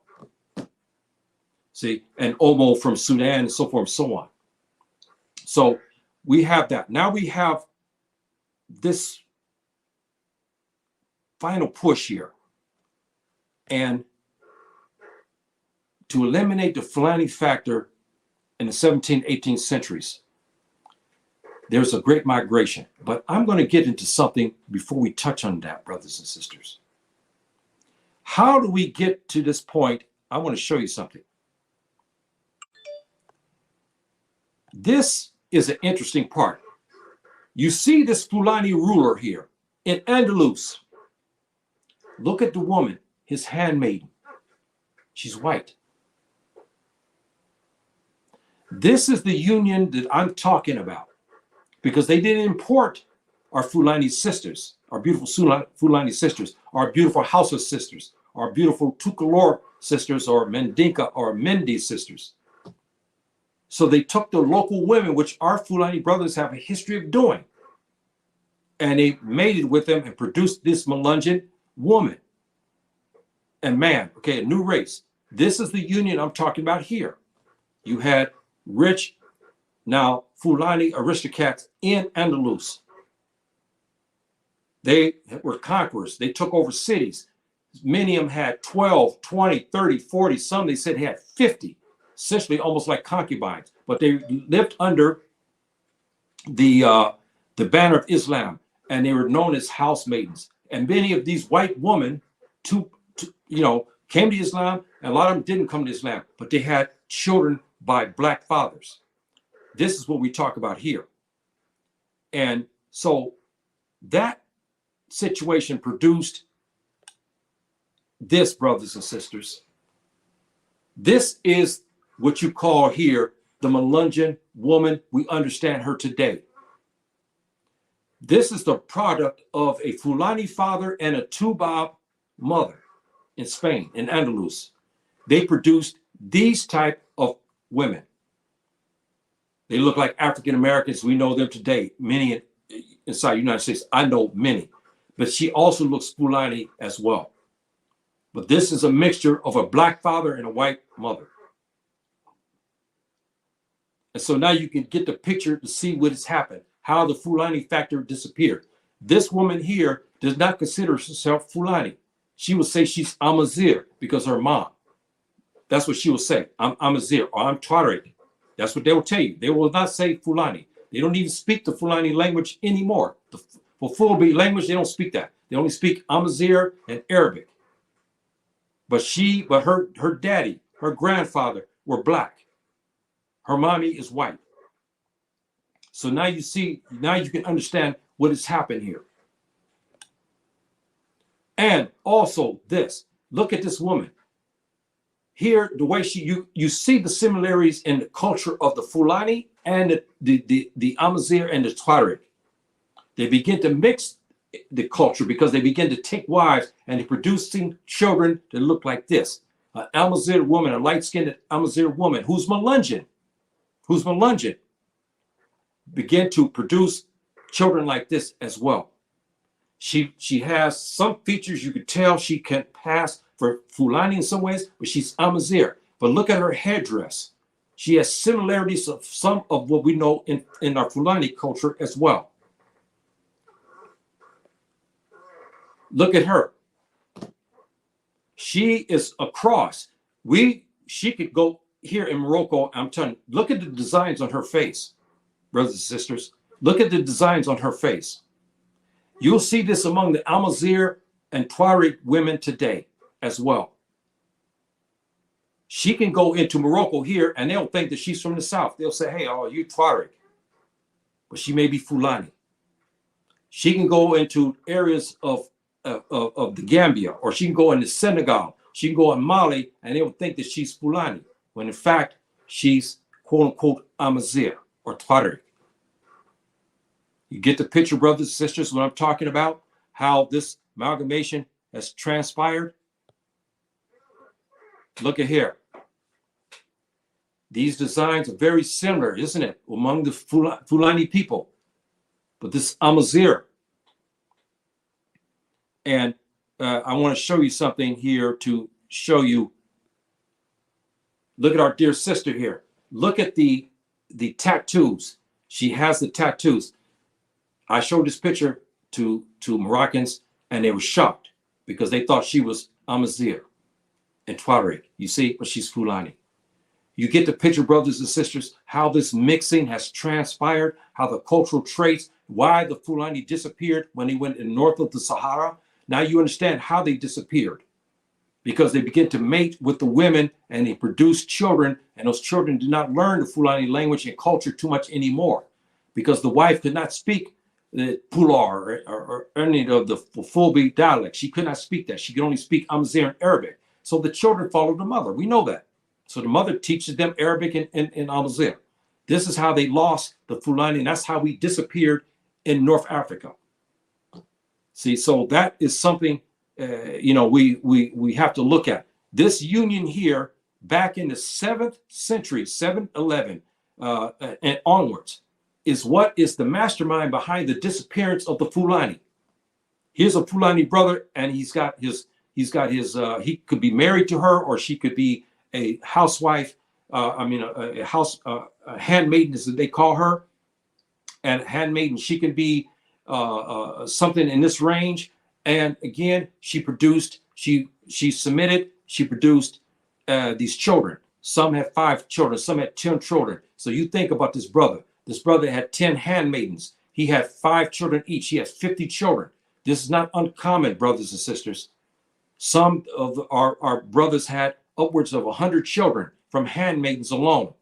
See, and Omo from Sudan and so forth and so on. So we have that. Now we have this final push here, and to eliminate the Fulani factor in the 17th, 18th centuries, there's a great migration. But I'm going to get into something before we touch on that, brothers and sisters. How do we get to this point? I want to show you something. This is an interesting part. You see this Fulani ruler here in Andalus. Look at the woman, his handmaiden. She's white. This is the union that I'm talking about, because they didn't import our Fulani sisters, our beautiful Fulani sisters, our beautiful Hausa sisters, our beautiful Tukulor sisters, or Mendinka or Mendi sisters. So they took the local women, which our Fulani brothers have a history of doing, and they mated with them and produced this Melungeon woman and man, okay, a new race. This is the union I'm talking about here. You had rich, now Fulani aristocrats in Andalus. They were conquerors. They took over cities. Many of them had 12, 20, 30, 40. Some they said had 50, essentially almost like concubines. But they lived under the banner of Islam, and they were known as house maidens. And many of these white women, came to Islam, and a lot of them didn't come to Islam, but they had children by black fathers. This is what we talk about here. And so that situation produced this, brothers and sisters. This is what you call here the Melungeon woman. We understand her today. This is the product of a Fulani father and a Toubab mother in Spain, in Andalus. They produced these type of women. They look like African Americans. We know them today. Many inside the United States. I know many. But she also looks Fulani as well. But this is a mixture of a black father and a white mother. And so now you can get the picture to see what has happened, how the Fulani factor disappeared. This woman here does not consider herself Fulani. She will say she's Amazigh because her mom. That's what she will say. I'm Amazigh or I'm Tuareg. That's what they will tell you. They will not say Fulani. They don't even speak the Fulani language anymore. The Fulani language, they don't speak that. They only speak Amazigh and Arabic. But her daddy, her grandfather were black. Her mommy is white. So now you see, now you can understand what has happened here. And also this, look at this woman. Here, the way you see the similarities in the culture of the Fulani and the Amazigh and the Tuareg. They begin to mix the culture because they begin to take wives and they're producing children that look like this. An Amazigh woman, a light-skinned Amazigh woman who's Melungeon, begin to produce children like this as well. She has some features you could tell she can pass for Fulani in some ways, but she's Amazigh. But look at her headdress. She has similarities of some of what we know in our Fulani culture as well. Look at her. She is a cross. She could go here in Morocco. I'm telling you, look at the designs on her face, brothers and sisters. Look at the designs on her face. You'll see this among the Amazigh and Tuareg women today as well. She can go into Morocco here and they'll think that she's from the south. They'll say, hey, oh, you Tuareg. But she may be Fulani. She can go into areas of the Gambia, or she can go into Senegal. She can go in Mali and they'll think that she's Fulani, when in fact, she's quote unquote Amazigh or Tuareg. You get the picture, brothers and sisters, what I'm talking about, how this amalgamation has transpired. Look at here. These designs are very similar, isn't it, among the Fulani people? But this Amazigh. And I want to show you something here to show you. Look at our dear sister here. Look at the tattoos. She has the tattoos. I showed this picture to Moroccans, and they were shocked because they thought she was Amazigh and Tuareg. You see, but she's Fulani. You get the picture, brothers and sisters, how this mixing has transpired, how the cultural traits, why the Fulani disappeared when they went in north of the Sahara. Now you understand how they disappeared, because they began to mate with the women and they produced children, and those children did not learn the Fulani language and culture too much anymore, because the wife could not speak the Pulaar or any of the Fulbe dialect. She could not speak that. She could only speak Amazigh and Arabic. So the children followed the mother. We know that. So the mother teaches them Arabic and Amazigh. This is how they lost the Fulani, and that's how we disappeared in North Africa. See, so that is something we have to look at. This union here, back in the 7th century, 711 and onwards, is what is the mastermind behind the disappearance of the Fulani. Here's a Fulani brother, and he could be married to her, or she could be a housewife, a handmaiden, as they call her. And handmaiden, she can be something in this range. And again, she produced these children. Some had 5 children, some had 10 children. So you think about this brother. This brother had 10 handmaidens. He had 5 children each. He had 50 children. This is not uncommon, brothers and sisters. Some of our brothers had upwards of 100 children from handmaidens alone.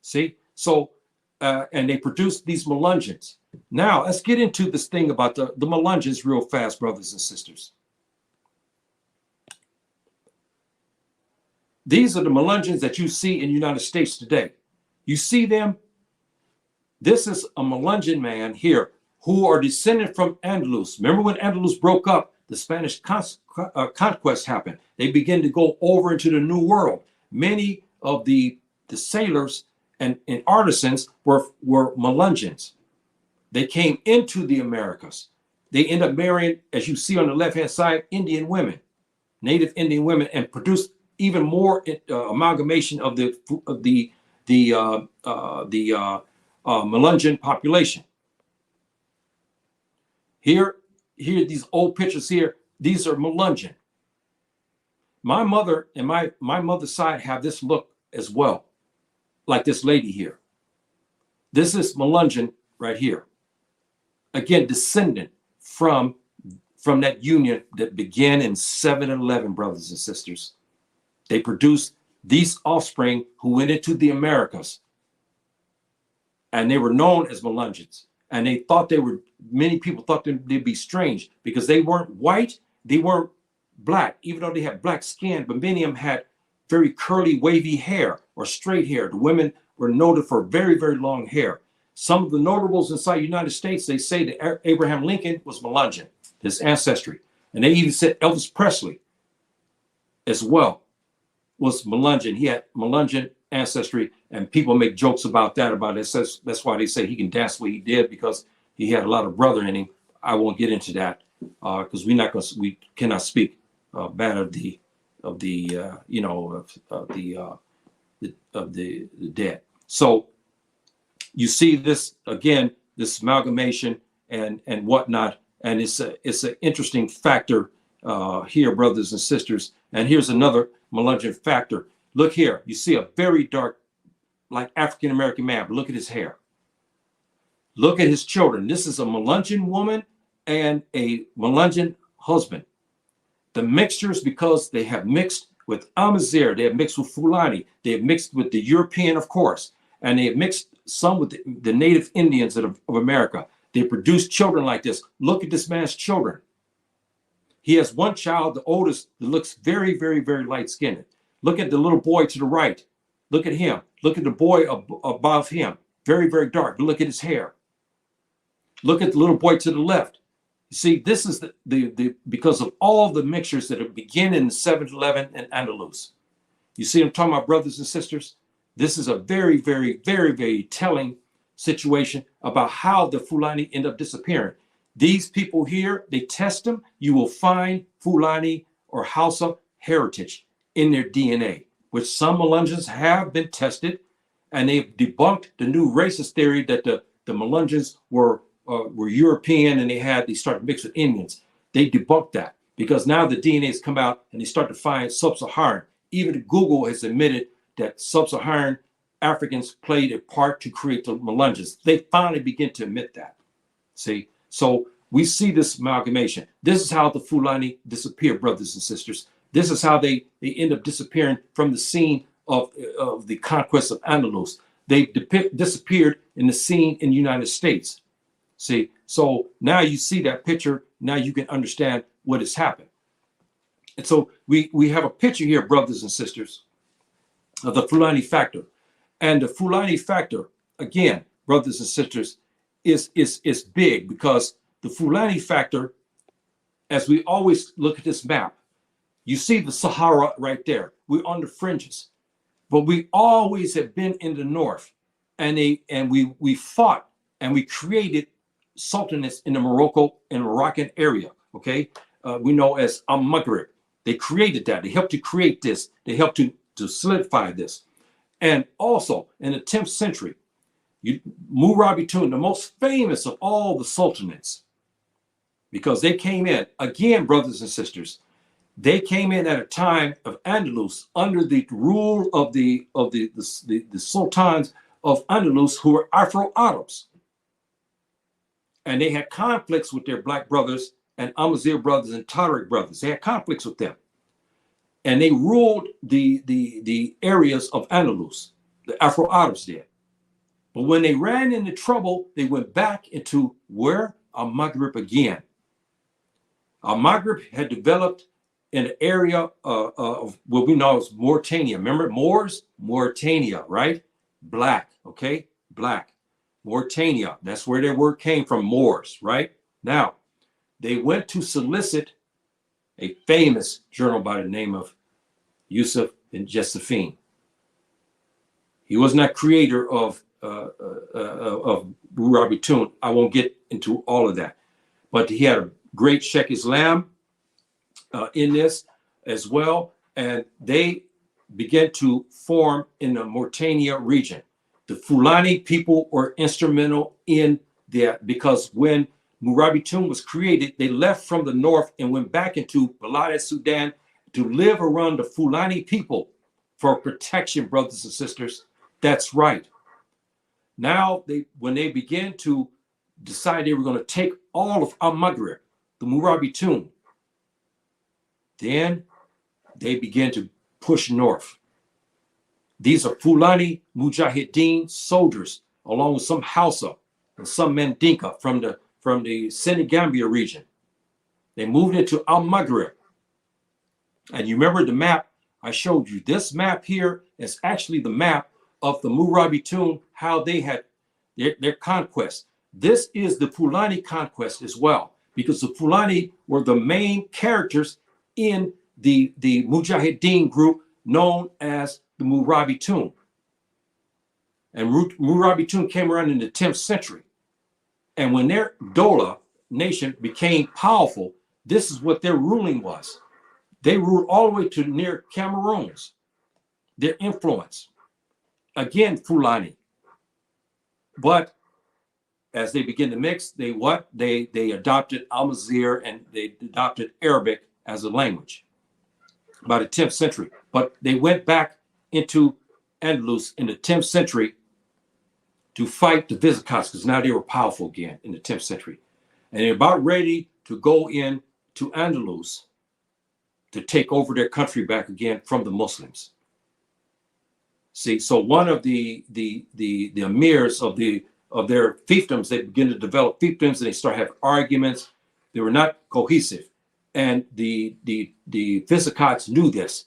See? So, and they produced these Melungeons. Now, let's get into this thing about the Melungeons real fast, brothers and sisters. These are the Melungeons that you see in the United States today. You see them? This is a Melungeon man here who are descended from Andalus. Remember when Andalus broke up, the Spanish conquest happened. They began to go over into the New World. Many of the sailors and artisans were Melungeons. They came into the Americas. They end up marrying, as you see on the left-hand side, Indian women, native Indian women, and produced even more amalgamation of the Melungeon population. Here, these old pictures here, these are Melungeon. My mother and my mother's side have this look as well, like this lady here. This is Melungeon right here. Again, descendant from that union that began in 711, brothers and sisters. They produced these offspring who went into the Americas, and they were known as Melungeons. And they thought many people thought they'd be strange because they weren't white, they weren't black, even though they had black skin, but many of them had very curly, wavy hair or straight hair. The women were noted for very, very long hair. Some of the notables inside the United States, they say that Abraham Lincoln was Melungeon, his ancestry. And they even said Elvis Presley as well was Melungeon. He had Melungeon ancestry, and people make jokes about that. That's why they say he can dance the way he did, because he had a lot of brother in him. I won't get into that because we cannot speak bad of the dead. So you see this again, this amalgamation and whatnot, and it's an interesting factor here, brothers and sisters. And here's another Melungeon factor. Look here, you see a very dark, like African American man, but look at his hair. Look at his children. This is a Melungeon woman and a Melungeon husband. The mixtures, because they have mixed with Amazigh, they have mixed with Fulani, they have mixed with the European, of course, and they have mixed some with the native Indians of America. They produce children like this. Look at this man's children. He has one child, the oldest, that looks very, very, very light-skinned. Look at the little boy to the right. Look at him. Look at the boy above him. Very, very dark. But look at his hair. Look at the little boy to the left. You see, this is because of all the mixtures that begin in 711 and Andalus. You see, I'm talking about, brothers and sisters. This is a very, very, very, very telling situation about how the Fulani end up disappearing. These people here, they test them. You will find Fulani or Hausa heritage in their DNA, which some Melungeons have been tested, and they've debunked the new racist theory that the Melungeons were were European and they started mixed with Indians. They debunked that because now the DNA's come out and they start to find sub-Saharan. Even Google has admitted that sub-Saharan Africans played a part to create the Melungeons. They finally begin to admit that. See, so we see this amalgamation. This is how the Fulani disappear, brothers and sisters. This is how they end up disappearing from the scene of the conquest of Andalus. They disappeared in the scene in the United States. See, so now you see that picture. Now you can understand what has happened. And so we have a picture here, brothers and sisters, of the Fulani factor. And the Fulani factor, again, brothers and sisters, is big because the Fulani factor, as we always look at this map, you see the Sahara right there. We're on the fringes, but we always have been in the north, and we fought and we created sultanates in the Moroccan area. Okay, we know as Maghreb. They created that. They helped to create this. They helped to solidify this. And also in the 10th century, Murabitun, the most famous of all the sultanates, because they came in, again, brothers and sisters, they came in at a time of Andalus under the rule of the sultans of Andalus, who were Afro-Arabs. And they had conflicts with their black brothers and Amazigh brothers and Tuareg brothers. They had conflicts with them. And they ruled the areas of Andalus, the Afro-Arabs did. But when they ran into trouble, they went back into where? Al-Maghrib again. Al-Maghrib had developed in an area of what we know as Mauritania. Remember Moors? Mauritania, right? Black, okay? Black. Mauritania, that's where their word came from, Moors, right? Now, they went to solicit a famous journal by the name of Yusuf and Josephine. He was not creator of Murabitun. I won't get into all of that, but he had a great Sheikh Islam in this as well, and they began to form in the Mauritania region. The Fulani people were instrumental in that because when Murabitun was created, they left from the north and went back into Balad Sudan to live around the Fulani people for protection, brothers and sisters. That's right. Now, when they began to decide they were going to take all of Al-Maghrib, the Murabitun, then they began to push north. These are Fula Mujahideen soldiers, along with some Hausa and some Mandinka from the Senegambia region. They moved into Al-Maghrib. And you remember the map I showed you. This map here is actually the map of the Murabitun, how they had their conquest. This is the Fulani conquest as well, because the Fulani were the main characters in the Mujahideen group known as the Murabitun. And Murabitun came around in the 10th century. And when their Dola nation became powerful, this is what their ruling was. They ruled all the way to near Cameroons. Their influence. Again, Fulani. But as they begin to mix, they adopted Amazigh and they adopted Arabic as a language by the 10th century. But they went back into Andalus in the 10th century to fight the Visigoths, because now they were powerful again in the 10th century. And they're about ready to go in to Andalus to take over their country back again from the Muslims. See, so one of the emirs of their fiefdoms, they begin to develop fiefdoms and they start having arguments. They were not cohesive. And the Visigoths knew this.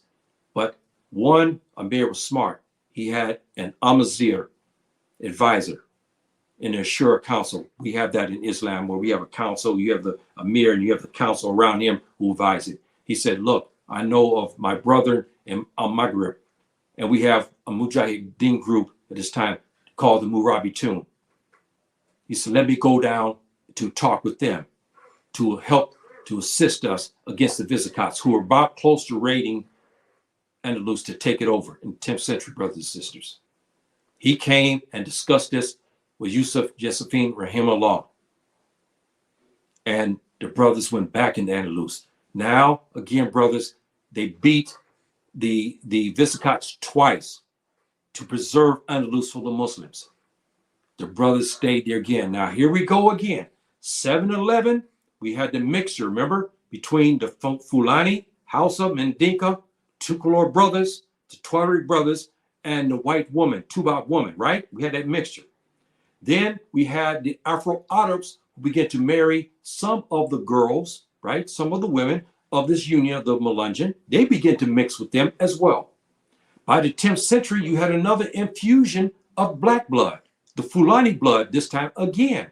But one emir was smart. He had an Amazigh advisor in the Shura council. We have that in Islam, where we have a council, you have the emir and you have the council around him who advise it. He said, look, I know of my brother in Al-Maghrib, and we have a Mujahideen group at this time called the Murabitun. He said, let me go down to talk with them to help to assist us against the Visigoths, who were about close to raiding Andalus to take it over in the 10th century, brothers and sisters. He came and discussed this with Yusuf Josephine Rahimahullah. And the brothers went back into Andalus. Now, again, brothers, they beat the Visigoths twice to preserve Andalus for the Muslims. The brothers stayed there again. Now, here we go again. 711, we had the mixture, remember, between the Fulani, Hausa, Mandinka, Tukulor brothers, the Tuareg brothers, and the white woman, Toubab woman, right? We had that mixture. Then we had the Afro-Arabs who began to marry some of the girls, right? Some of the women of this union of the Melungeon. They began to mix with them as well. By the 10th century, you had another infusion of black blood, the Fulani blood this time again.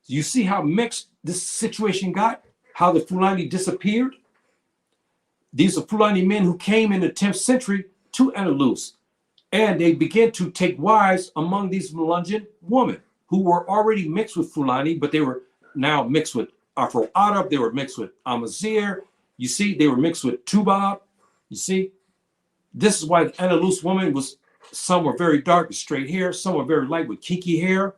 You see how mixed this situation got? How the Fulani disappeared? These are Fulani men who came in the 10th century to Andalus, and they began to take wives among these Melungeon women who were already mixed with Fulani, but they were now mixed with Afro-Arab, they were mixed with Amazigh. You see, they were mixed with Toubab. You see, this is why the Andalus woman was, some were very dark with straight hair, some were very light with kinky hair.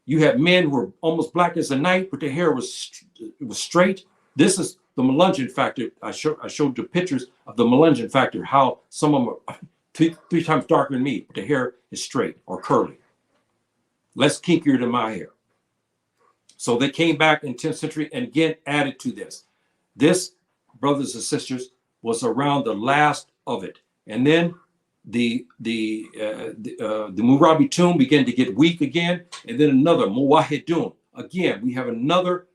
You had men who were almost black as the night, but their hair was straight. This is the Melungeon factor. I showed the pictures of the Melungeon factor, how some of them are three times darker than me, but the hair is straight or curly. Less kinkier than my hair. So they came back in 10th century and again added to this. This, brothers and sisters, was around the last of it. And then the Murabitun began to get weak again, and then another Mujahideen. Again, we have another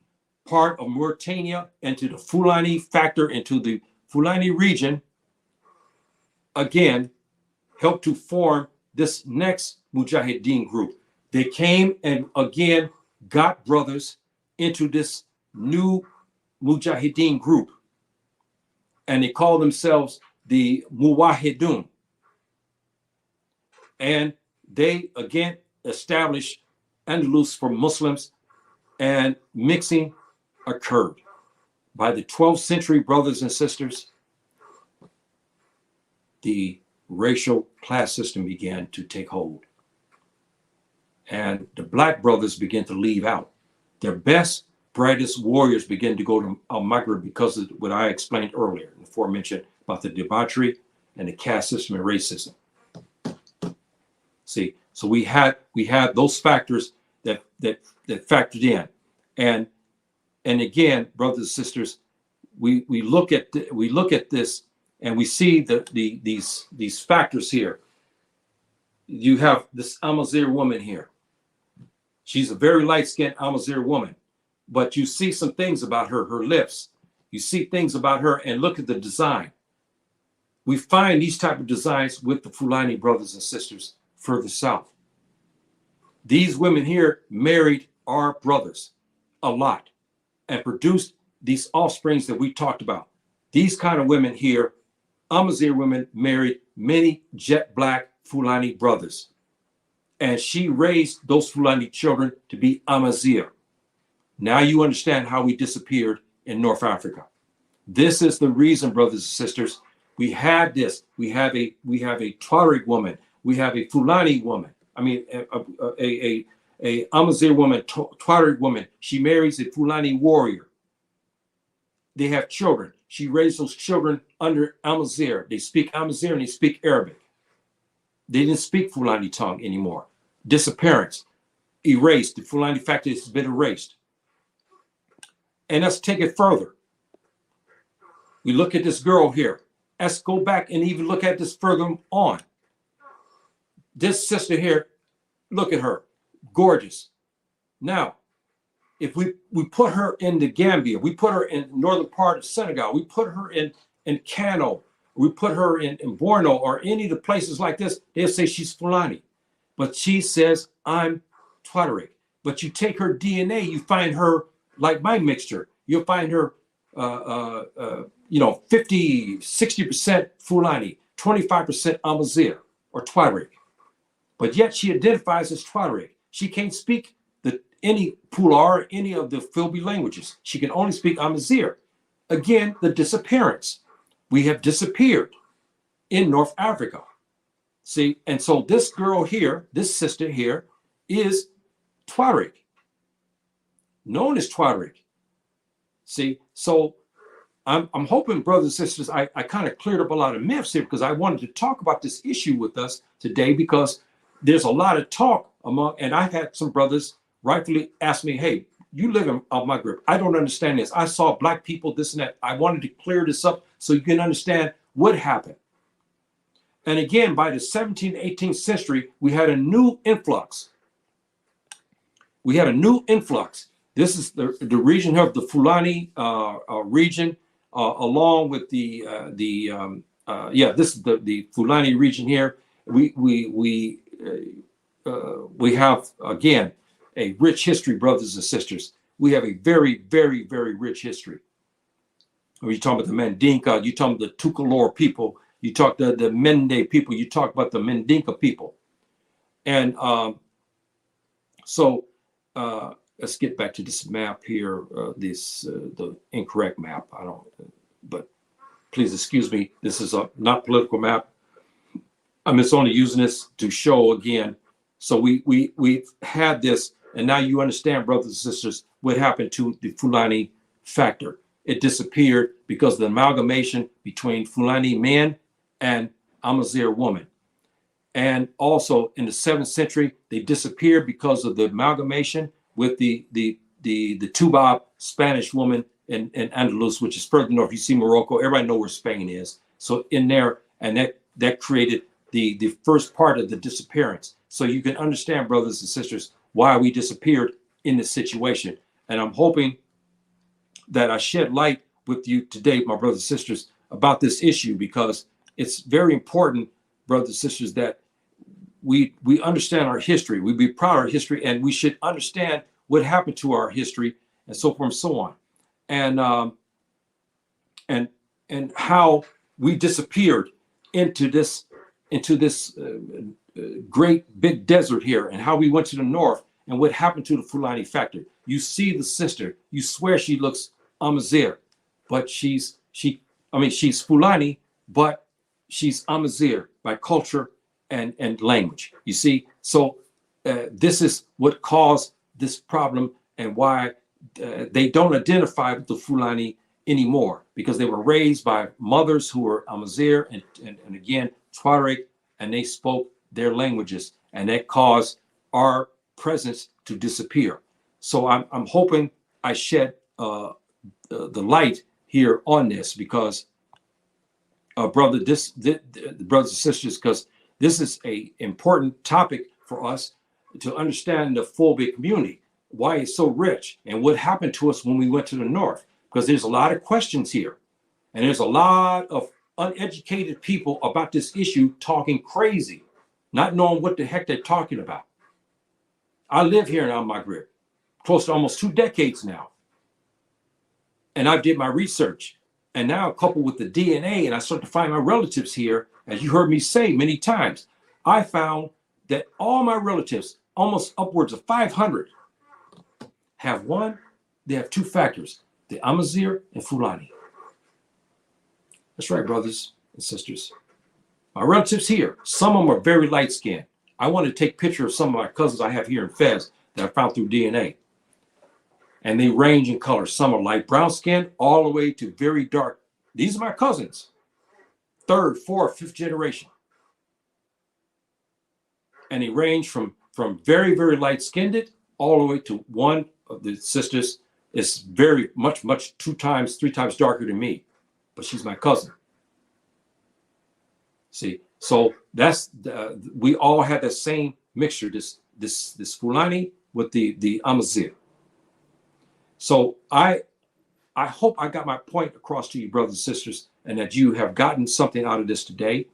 part of Mauritania into the Fulani factor, into the Fulani region, again, helped to form this next Mujahideen group. They came and again got brothers into this new Mujahideen group, and they call themselves the Muwahidun. And they again established Andalus for Muslims, and mixing occurred. By the 12th century, brothers and sisters, the racial class system began to take hold. And the black brothers began to leave out. Their best, brightest warriors began to go to Al-Maghrib because of what I explained earlier, the aforementioned about the debauchery and the caste system and racism. See, so we had those factors that factored in, and again, brothers and sisters, we look at this and we see these factors here. You have this Amazigh woman here. She's a very light-skinned Amazigh woman, but you see some things about her lips. You see things about her, and look at the design. We find these type of designs with the Fulani brothers and sisters further south. These women here married our brothers a lot and produced these offsprings that we talked about. These kind of women here, Amazigh women, married many jet black Fulani brothers. And she raised those Fulani children to be Amazigh. Now you understand how we disappeared in North Africa. This is the reason, brothers and sisters, we had this. We have a Tuareg woman. We have a Fulani woman. I mean, a Amazigh woman, Tuareg woman. She marries a Fulani warrior. They have children. She raised those children under Amazigh. They speak Amazigh and they speak Arabic. They didn't speak Fulani tongue anymore. Disappearance, erased. The Fulani factor has been erased. And let's take it further. We look at this girl here. Let's go back and even look at this further on. This sister here, look at her, gorgeous. Now, if we put her in the Gambia, we put her in the northern part of Senegal, we put her in Kano, we put her in Borno or any of the places like this, they'll say she's Fulani. But she says, I'm Tuareg. But you take her DNA, you find her like my mixture. You'll find her, 50, 60% Fulani, 25% Amazigh or Tuareg. But yet she identifies as Tuareg. She can't speak any Pulaar, any of the Filbi languages. She can only speak Amazigh. Again, the disappearance. We have disappeared in North Africa. See, and so this girl here, this sister here, is Tuareg. known as Tuareg. See, so I'm hoping, brothers and sisters, I kind of cleared up a lot of myths here, because I wanted to talk about this issue with us today, because there's a lot of talk among, and I had some brothers rightfully ask me, hey, you live in Maghreb. I don't understand this. I saw black people, this and that. I wanted to clear this up so you can understand what happened. And again, by the 17th, 18th century, we had a new influx. This is the region of the Fulani region, along with this is the Fulani region here. We have, again, a rich history, brothers and sisters. We have a very, very, very rich history. When you talk about the Mandinka, you talk about the Tukalor people, you talk the Mende people, you talk about the Mandinka people. And let's get back to this map here, the incorrect map. But please excuse me. This is a not political map. I'm just only using this to show again. So we've had this, and now you understand, brothers and sisters, what happened to the Fulani factor. It disappeared because of the amalgamation between Fulani men and Amazigh women. And also in the 7th century, they disappeared because of the amalgamation with the Toubab Spanish woman in Andalus, which is further north. You see Morocco, everybody knows where Spain is. So in there, and that created the first part of the disappearance. So you can understand, brothers and sisters, why we disappeared in this situation. And I'm hoping that I shed light with you today, my brothers and sisters, about this issue, because it's very important, brothers and sisters, that we understand our history. We be proud of our history, and we should understand what happened to our history, and so forth and so on, and how we disappeared into this great big desert here, and how we went to the north, and what happened to the Fulani factor. You see the sister, you swear she looks Amazigh, but she's Fulani, but she's Amazigh by culture and language. You see, so this is what caused this problem, and why they don't identify with the Fulani anymore, because they were raised by mothers who were Amazigh and again Tuareg, and they spoke their languages, and that caused our presence to disappear. So I'm hoping I shed the light here on this, because brothers and sisters, because this is an important topic for us to understand the Fulbe community, why it's so rich, and what happened to us when we went to the north, because there's a lot of questions here, and there's a lot of uneducated people about this issue talking crazy, not knowing what the heck they're talking about. I live here in Maghreb close to almost 2 decades now, and I did my research, and now coupled with the DNA, and I started to find my relatives here. As you heard me say many times, I found that all my relatives, almost upwards of 500, they have 2 factors, the Amazigh and Fulani. That's right, brothers and sisters. My relatives here, some of them are very light skinned. I want to take pictures of some of my cousins I have here in Fez that I found through DNA. And they range in color. Some are light brown skin all the way to very dark. These are my cousins. 3rd, 4th, 5th generation. And they range from very, very light skinned all the way to one of the sisters is very much 2 times, 3 times darker than me, but she's my cousin. See, so that's we all had the same mixture, this Fulani with the Amazigh. So I hope I got my point across to you, brothers and sisters, and that you have gotten something out of this today.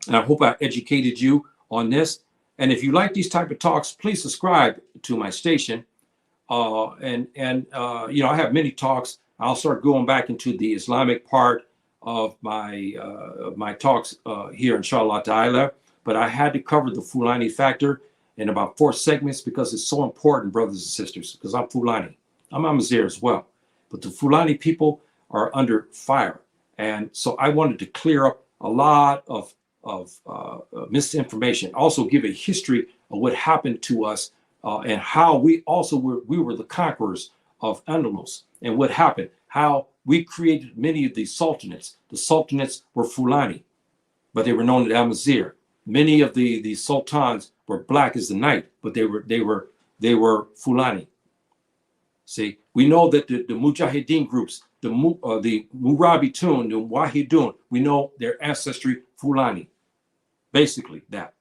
And I hope I educated you on this. And if you like these type of talks, please subscribe to my station. I have many talks. I'll start going back into the Islamic part of my talks here, inshallah ta'ala. But I had to cover the Fulani factor in about 4 segments, because it's so important, brothers and sisters, because I'm Fulani. I'm Amazigh as well. But the Fulani people are under fire. And so I wanted to clear up a lot of misinformation. Also give a history of what happened to us and how we also were the conquerors of Andalus. And what happened, how we created many of these sultanates. The sultanates were Fulani, but they were known as Amazigh. Many of the sultans were black as the night, but they were Fulani. See, we know that the Mujahideen groups, the Murabitun, the Wahidun, we know their ancestry Fulani, basically that.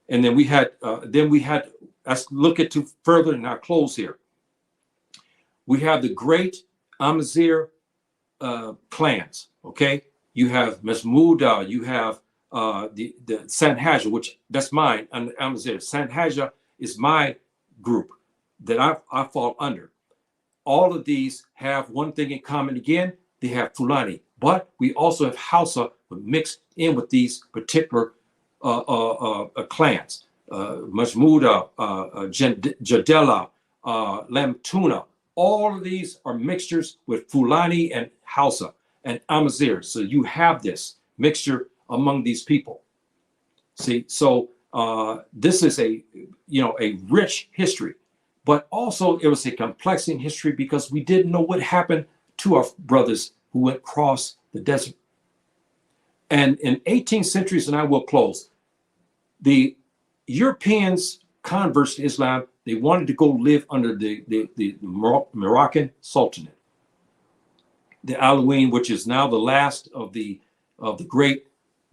And then we had, let's look at further and I'll close here. We have the great Amazigh clans, okay? You have Masmuda, you have the Sanhaja, which that's mine, and Amazigh. Sanhaja is my group that I fall under. All of these have one thing in common again, they have Fulani, but we also have Hausa mixed in with these particular clans. Masmuda, Jadela, Lamtuna, all of these are mixtures with Fulani and Hausa and Amazigh. So you have this mixture among these people. See, so this is a rich history, but also it was a complex in history because we didn't know what happened to our brothers who went across the desert. And in 18th centuries, and I will close, the Europeans, converts to Islam, they wanted to go live under the Moroccan Sultanate, the Alawin, which is now the last of the great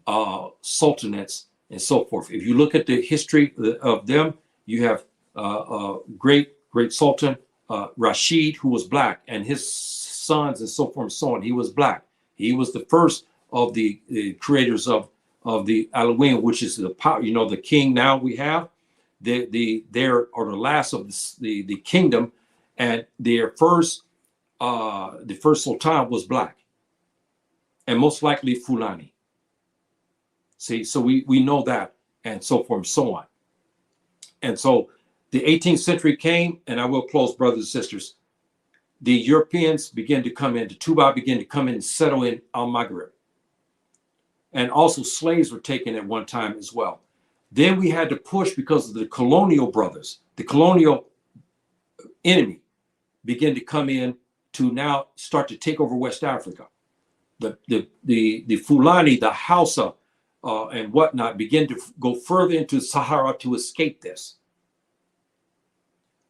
sultanates and so forth. If you look at the history of them, you have great Sultan Rashid, who was black, and his sons and so forth and so on. He was black. He was the first of the creators of the Alawin, which is the power. The king now we have. They're the last of the kingdom, and the first sultan was black, and most likely Fulani. See, so we know that, and so forth and so on. And so the 18th century came, and I will close, brothers and sisters. The Europeans began to come in, the Toubab began to come in and settle in Al-Maghrib. And also slaves were taken at one time as well. Then we had to push because of the colonial brothers, the colonial enemy began to come in to now start to take over West Africa. The Fulani, the Hausa, and whatnot began to go further into Sahara to escape this.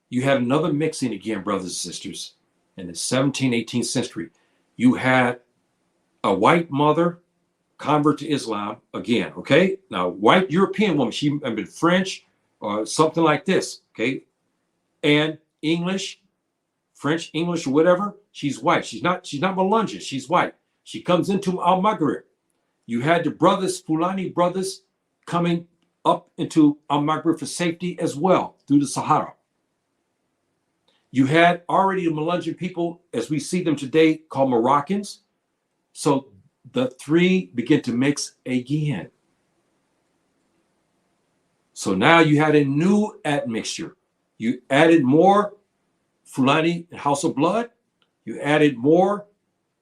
You had another mixing again, brothers and sisters. In the 17th, 18th century, you had a white mother convert to Islam again, okay? Now, white European woman, she had been French or something like this, okay? And English, French, English, or whatever, she's white. She's not Melungeon, she's white. She comes into Al-Maghrib. You had the brothers, Fulani brothers, coming up into Al-Maghrib for safety as well through the Sahara. You had already the Melungeon people, as we see them today, called Moroccans. So the three begin to mix again. So now you had a new admixture. You added more Fulani and House of Blood. You added more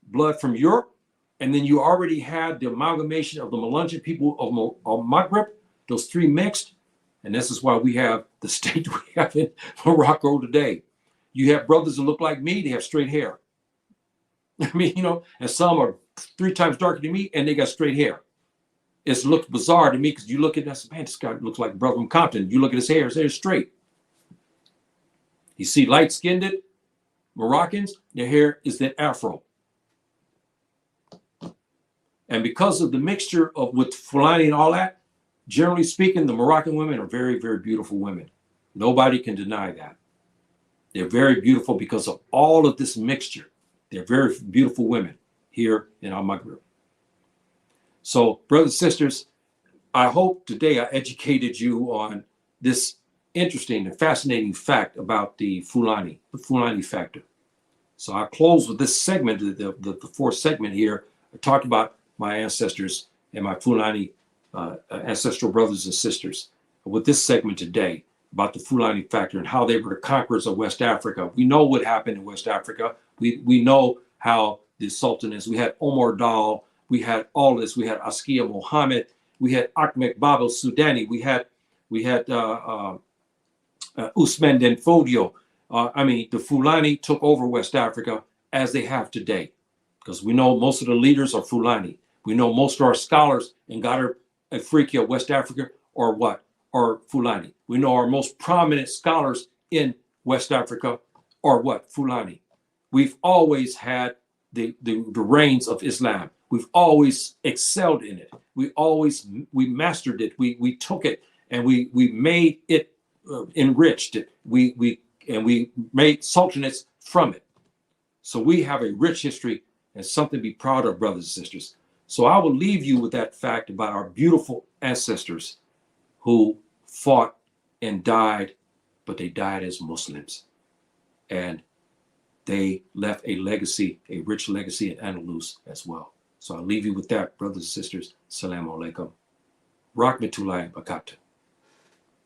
blood from Europe. And then you already had the amalgamation of the Melungeon people of Maghreb. Those three mixed. And this is why we have the state we have in Morocco today. You have brothers that look like me, they have straight hair. I mean, and some are 3 times darker than me and they got straight hair. It looks bizarre to me because you look at that, man, this guy looks like brother from Compton. You look at his hair is straight. You see light-skinned Moroccans, their hair is that afro. And because of the mixture with Fulani and all that, generally speaking, the Moroccan women are very, very beautiful women. Nobody can deny that. They're very beautiful because of all of this mixture. They're very beautiful women here in Al-Maghrib. So, brothers and sisters, I hope today I educated you on this interesting and fascinating fact about the Fulani factor. So I'll close with this segment, the fourth segment here. I talked about my ancestors and my Fulani ancestral brothers and sisters with this segment today about the Fulani factor and how they were the conquerors of West Africa. We know what happened in West Africa. We know how the sultanates, we had Omar Dal, we had all this, we had Askia Mohammed, we had Ahmed Bab al-Sudani, we had Usman Den Fodio. The Fulani took over West Africa as they have today, because we know most of the leaders are Fulani. We know most of our scholars in Ghana, Africa, West Africa, or what? Or Fulani. We know our most prominent scholars in West Africa are what? Fulani. We've always had the reigns of Islam. We've always excelled in it. We mastered it. We took it and we made it enriched it. We made sultanates from it. So we have a rich history and something to be proud of, brothers and sisters. So I will leave you with that fact about our beautiful ancestors who fought and died, but they died as Muslims. And they left a legacy, a rich legacy in Andalus as well. So I'll leave you with that, brothers and sisters. Assalamu alaikum. Rahmatullahi wa barakatuh.